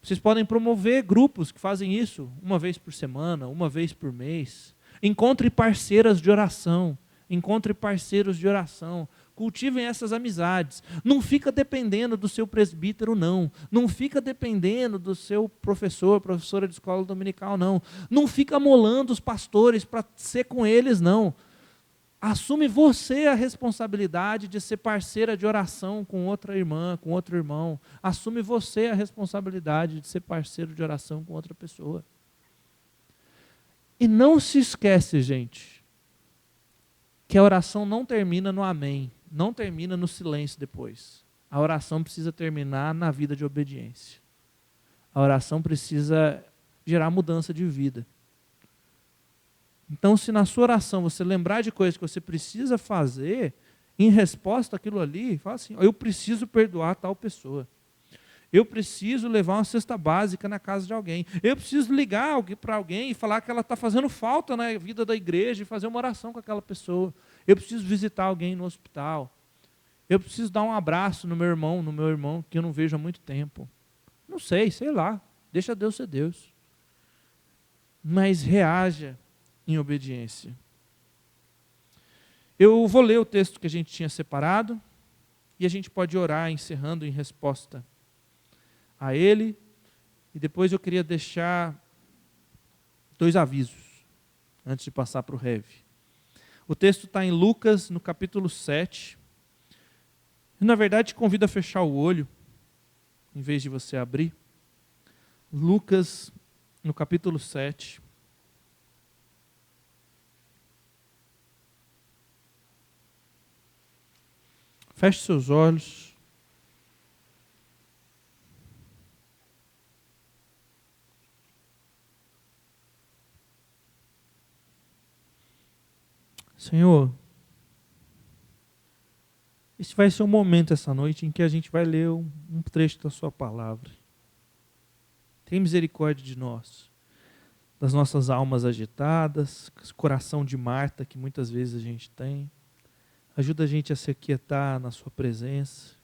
Vocês podem promover grupos que fazem isso uma vez por semana, uma vez por mês. Encontre parceiras de oração, encontre parceiros de oração, cultivem essas amizades. Não fica dependendo do seu presbítero, não. Não fica dependendo do seu professor, professora de escola dominical, não. Não fica molando os pastores para ser com eles, não. Assume você a responsabilidade de ser parceira de oração com outra irmã, com outro irmão. Assume você a responsabilidade de ser parceiro de oração com outra pessoa. E não se esquece, gente, que a oração não termina no amém, não termina no silêncio depois. A oração precisa terminar na vida de obediência. A oração precisa gerar mudança de vida. Então, se na sua oração você lembrar de coisas que você precisa fazer, em resposta àquilo ali, fala assim: eu preciso perdoar tal pessoa. Eu preciso levar uma cesta básica na casa de alguém. Eu preciso ligar para alguém e falar que ela está fazendo falta na vida da igreja e fazer uma oração com aquela pessoa. Eu preciso visitar alguém no hospital. Eu preciso dar um abraço no meu irmão que eu não vejo há muito tempo. Não sei lá. Deixa Deus ser Deus. Mas reaja em obediência. Eu vou ler o texto que a gente tinha separado e a gente pode orar encerrando em resposta a ele, e depois eu queria deixar 2 avisos, antes de passar para o Rev. O texto está em Lucas, no capítulo 7. Eu, na verdade, te convido a fechar o olho, em vez de você abrir. Lucas, no capítulo 7. Feche seus olhos. Senhor, esse vai ser um momento essa noite em que a gente vai ler um trecho da sua palavra. Tem misericórdia de nós, das nossas almas agitadas, coração de Marta que muitas vezes a gente tem. Ajuda a gente a se aquietar na sua presença,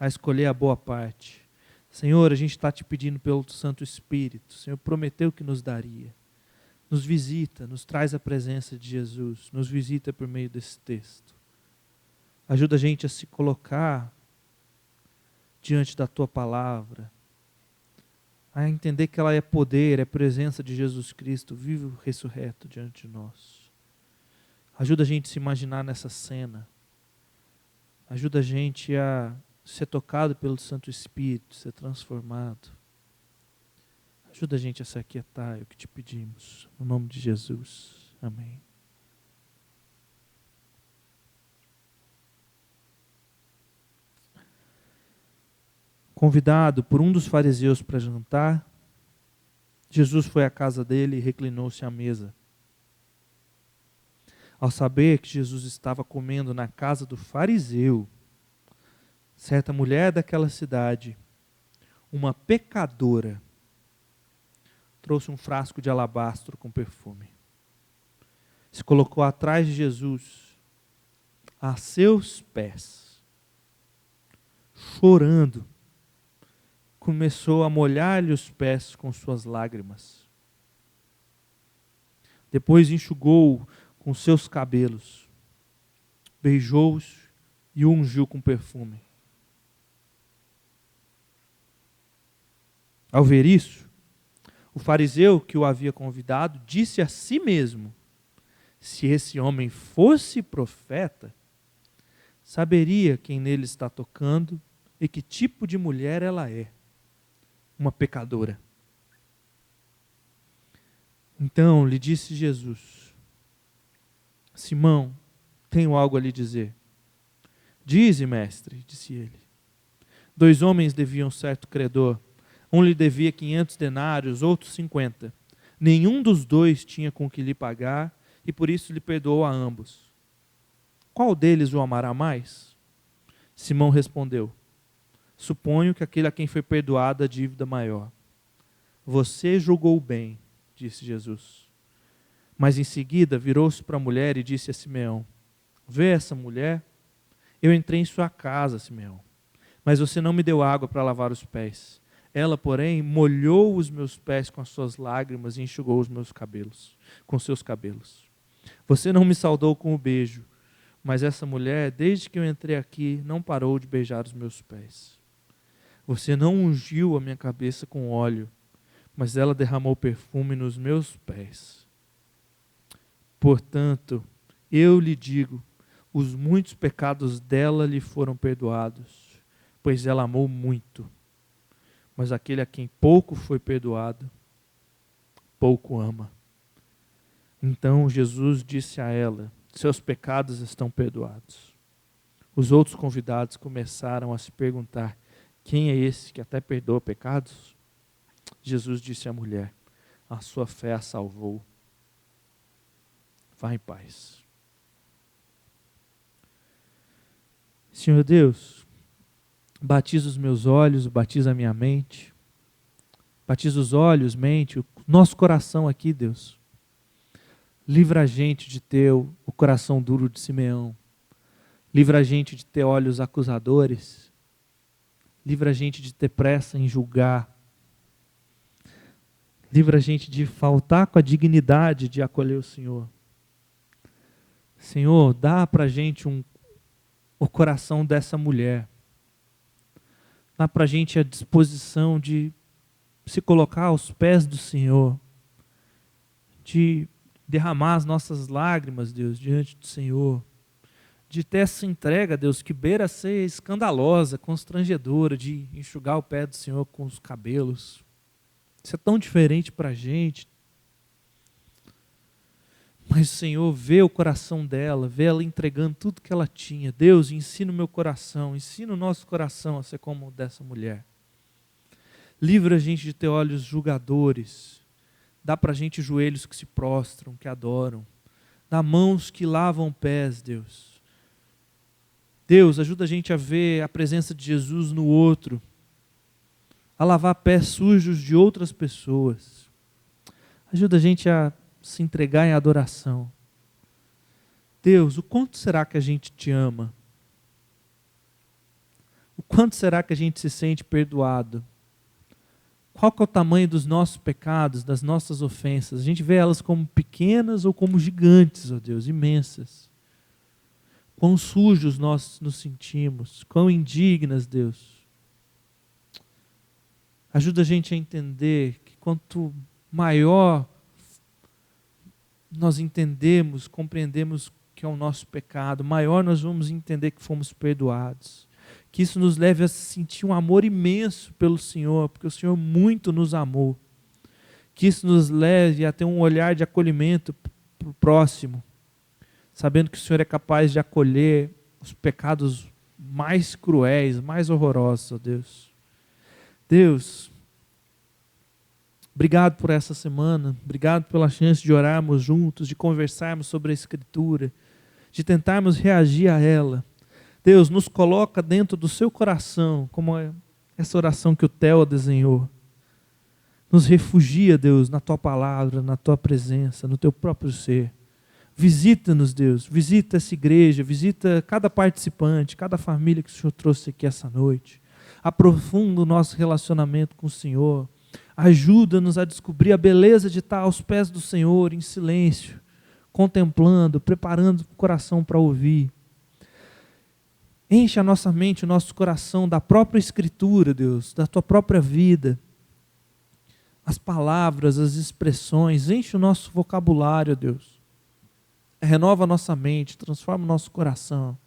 a escolher a boa parte. Senhor, a gente está te pedindo pelo Santo Espírito. O Senhor prometeu que nos daria. Nos visita, nos traz a presença de Jesus, nos visita por meio desse texto. Ajuda a gente a se colocar diante da Tua palavra, a entender que ela é poder, é presença de Jesus Cristo, vivo, ressurreto diante de nós. Ajuda a gente a se imaginar nessa cena. Ajuda a gente a ser tocado pelo Santo Espírito, ser transformado. Ajuda a gente a se aquietar, é o que te pedimos. No nome de Jesus. Amém. Convidado por um dos fariseus para jantar, Jesus foi à casa dele e reclinou-se à mesa. Ao saber que Jesus estava comendo na casa do fariseu, certa mulher daquela cidade, uma pecadora, trouxe um frasco de alabastro com perfume. Se colocou atrás de Jesus, a seus pés, chorando, começou a molhar-lhe os pés com suas lágrimas. Depois enxugou com seus cabelos, beijou-os e o ungiu com perfume. Ao ver isso, o fariseu que o havia convidado disse a si mesmo: se esse homem fosse profeta, saberia quem nele está tocando e que tipo de mulher ela é, uma pecadora. Então lhe disse Jesus: Simão, tenho algo a lhe dizer. Dize, mestre, disse ele. 2 homens deviam certo credor. Um lhe devia 500 denários, outro 50. Nenhum dos 2 tinha com que lhe pagar, e por isso lhe perdoou a ambos. Qual deles o amará mais? Simão respondeu: suponho que aquele a quem foi perdoada a dívida maior. Você julgou bem, disse Jesus. Mas em seguida virou-se para a mulher e disse a Simeão: vê essa mulher? Eu entrei em sua casa, Simeão, mas você não me deu água para lavar os pés. Ela, porém, molhou os meus pés com as suas lágrimas e enxugou os meus cabelos, com seus cabelos. Você não me saudou com o beijo, mas essa mulher, desde que eu entrei aqui, não parou de beijar os meus pés. Você não ungiu a minha cabeça com óleo, mas ela derramou perfume nos meus pés. Portanto, eu lhe digo, os muitos pecados dela lhe foram perdoados, pois ela amou muito. Mas aquele a quem pouco foi perdoado, pouco ama. Então Jesus disse a ela: seus pecados estão perdoados. Os outros convidados começaram a se perguntar: quem é esse que até perdoa pecados? Jesus disse à mulher: a sua fé a salvou. Vá em paz. Senhor Deus, batiza os meus olhos, batiza a minha mente, batiza os olhos, mente, o nosso coração aqui, Deus. Livra a gente de ter o coração duro de Simeão. Livra a gente de ter olhos acusadores. Livra a gente de ter pressa em julgar. Livra a gente de faltar com a dignidade de acolher o Senhor. Senhor, dá para a gente o coração dessa mulher. Dá para a gente a disposição de se colocar aos pés do Senhor, de derramar as nossas lágrimas, Deus, diante do Senhor, de ter essa entrega, Deus, que beira a ser escandalosa, constrangedora, de enxugar o pé do Senhor com os cabelos. Isso é tão diferente para a gente. Mas o Senhor vê o coração dela, vê ela entregando tudo que ela tinha. Deus, ensina o meu coração, ensina o nosso coração a ser como o dessa mulher. Livra a gente de ter olhos julgadores. Dá para a gente joelhos que se prostram, que adoram. Dá mãos que lavam pés, Deus. Deus, ajuda a gente a ver a presença de Jesus no outro. A lavar pés sujos de outras pessoas. Ajuda a gente a se entregar em adoração. Deus, o quanto será que a gente te ama? O quanto será que a gente se sente perdoado? Qual que é o tamanho dos nossos pecados, das nossas ofensas? A gente vê elas como pequenas ou como gigantes, ó Deus, imensas. Quão sujos nós nos sentimos, quão indignas, Deus. Ajuda a gente a entender que quanto maior nós entendemos, compreendemos que é o nosso pecado, maior nós vamos entender que fomos perdoados. Que isso nos leve a sentir um amor imenso pelo Senhor, porque o Senhor muito nos amou. Que isso nos leve a ter um olhar de acolhimento para o próximo, sabendo que o Senhor é capaz de acolher os pecados mais cruéis, mais horrorosos, ó Deus. Deus, obrigado por essa semana, obrigado pela chance de orarmos juntos, de conversarmos sobre a Escritura, de tentarmos reagir a ela. Deus, nos coloca dentro do seu coração, como essa oração que o Theo desenhou. Nos refugia, Deus, na tua palavra, na tua presença, no teu próprio ser. Visita-nos, Deus, visita essa igreja, visita cada participante, cada família que o Senhor trouxe aqui essa noite. Aprofunda o nosso relacionamento com o Senhor. Ajuda-nos a descobrir a beleza de estar aos pés do Senhor, em silêncio, contemplando, preparando o coração para ouvir. Enche a nossa mente, o nosso coração da própria Escritura, Deus, da tua própria vida. as palavras, as expressões, enche o nosso vocabulário, Deus. Renova a nossa mente, transforma o nosso coração.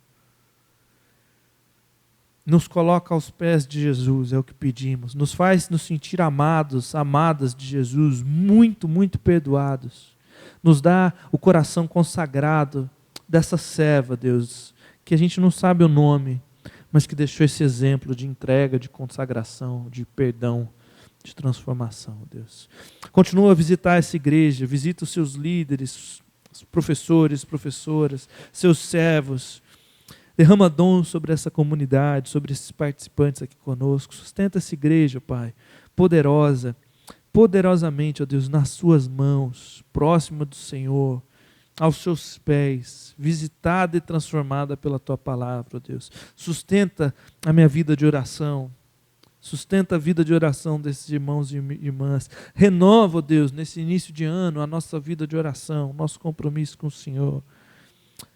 Nos coloca aos pés de Jesus, é o que pedimos. Nos faz nos sentir amados, amadas de Jesus, muito, muito perdoados. Nos dá o coração consagrado dessa serva, Deus, que a gente não sabe o nome, mas que deixou esse exemplo de entrega, de consagração, de perdão, de transformação, Deus. Continua a visitar essa igreja, visita os seus líderes, os professores, professoras, seus servos. Derrama dom sobre essa comunidade, sobre esses participantes aqui conosco. Sustenta essa igreja, Pai, poderosa, poderosamente, ó Deus, nas suas mãos, próxima do Senhor, aos seus pés, visitada e transformada pela Tua palavra, ó Deus. Sustenta a minha vida de oração, sustenta a vida de oração desses irmãos e irmãs. Renova, ó Deus, nesse início de ano, a nossa vida de oração, nosso compromisso com o Senhor.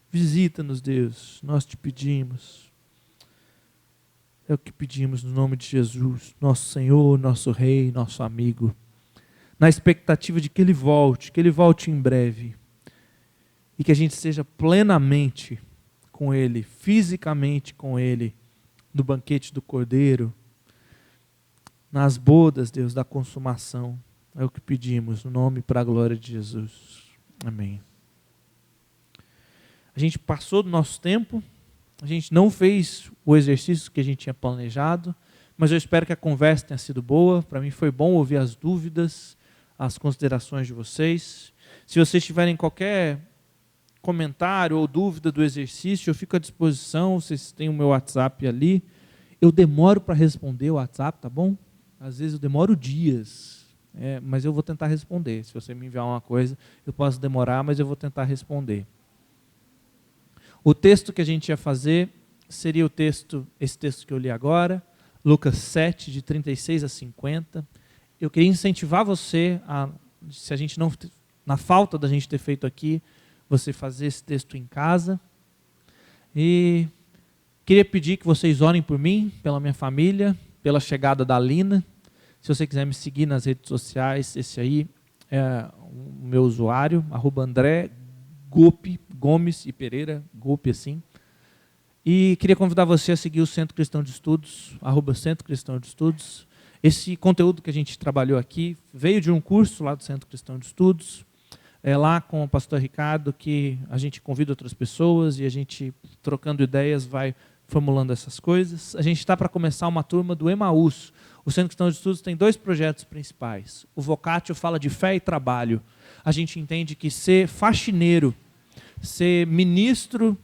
Visita-nos, Deus, nós te pedimos. É o que pedimos no nome de Jesus, nosso Senhor, nosso Rei, nosso amigo. Na expectativa de que Ele volte em breve. E que a gente seja plenamente com Ele, fisicamente com Ele, no banquete do Cordeiro, nas bodas, Deus, da consumação. É o que pedimos, no nome e para a glória de Jesus. Amém. A gente passou do nosso tempo, a gente não fez o exercício que a gente tinha planejado, mas eu espero que a conversa tenha sido boa. Para mim foi bom ouvir as dúvidas, as considerações de vocês. Se vocês tiverem qualquer comentário ou dúvida do exercício, eu fico à disposição, vocês têm o meu WhatsApp ali. Eu demoro para responder o WhatsApp, tá bom? Às vezes eu demoro dias, mas eu vou tentar responder. Se você me enviar uma coisa, eu posso demorar, mas eu vou tentar responder. O texto que a gente ia fazer seria esse texto que eu li agora, Lucas 7, de 36 a 50. Eu queria incentivar você, se a gente não, na falta da gente ter feito aqui, você fazer esse texto em casa. E queria pedir que vocês orem por mim, pela minha família, pela chegada da Lina. Se você quiser me seguir nas redes sociais, esse aí é o meu usuário, @André Gomes e Pereira, Gope assim. E queria convidar você a seguir o Centro Cristão de Estudos, @Centro Cristão de Estudos. Esse conteúdo que a gente trabalhou aqui veio de um curso lá do Centro Cristão de Estudos, lá com o pastor Ricardo, que a gente convida outras pessoas e a gente, trocando ideias, vai formulando essas coisas. A gente está para começar uma turma do Emaús. O Centro Cristão de Estudos tem 2 projetos principais. O Vocatio fala de fé e trabalho. A gente entende que ser faxineiro, ser ministro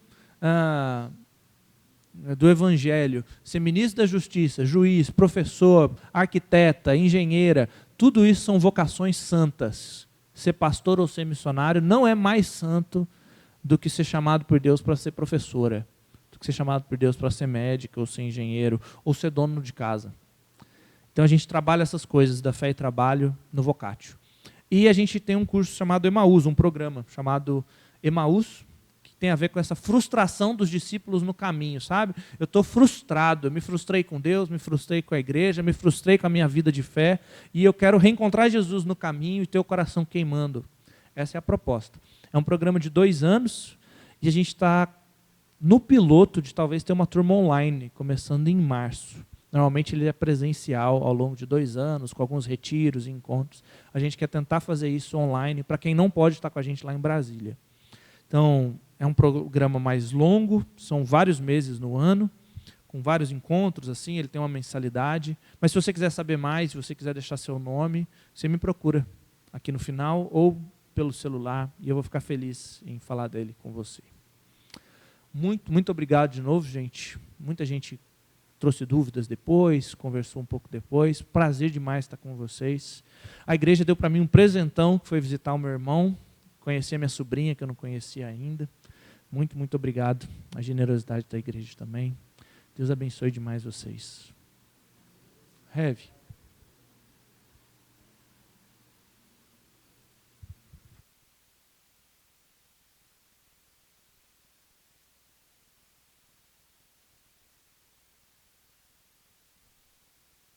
do Evangelho, ser ministro da Justiça, juiz, professor, arquiteta, engenheira, tudo isso são vocações santas. Ser pastor ou ser missionário não é mais santo do que ser chamado por Deus para ser professora, do que ser chamado por Deus para ser médica, ou ser engenheiro, ou ser dono de casa. Então a gente trabalha essas coisas da fé e trabalho no Vocatio. E a gente tem um curso chamado Emaús, um programa chamado Emaús, que tem a ver com essa frustração dos discípulos no caminho, sabe? Eu estou frustrado, eu me frustrei com Deus, me frustrei com a igreja, me frustrei com a minha vida de fé, e eu quero reencontrar Jesus no caminho e ter o coração queimando. Essa é a proposta. É um programa de 2 anos, e a gente está no piloto de talvez ter uma turma online, começando em março. Normalmente ele é presencial ao longo de 2 anos, com alguns retiros e encontros. A gente quer tentar fazer isso online, para quem não pode estar com a gente lá em Brasília. Então, é um programa mais longo, são vários meses no ano, com vários encontros, assim, ele tem uma mensalidade. Mas se você quiser saber mais, se você quiser deixar seu nome, você me procura aqui no final ou pelo celular, e eu vou ficar feliz em falar dele com você. Muito, muito obrigado de novo, gente. Muita gente trouxe dúvidas depois, conversou um pouco depois. Prazer demais estar com vocês. A igreja deu para mim um presentão, que foi visitar o meu irmão, conhecer a minha sobrinha, que eu não conhecia ainda. Muito, muito obrigado. A generosidade da igreja também. Deus abençoe demais vocês. Heavy.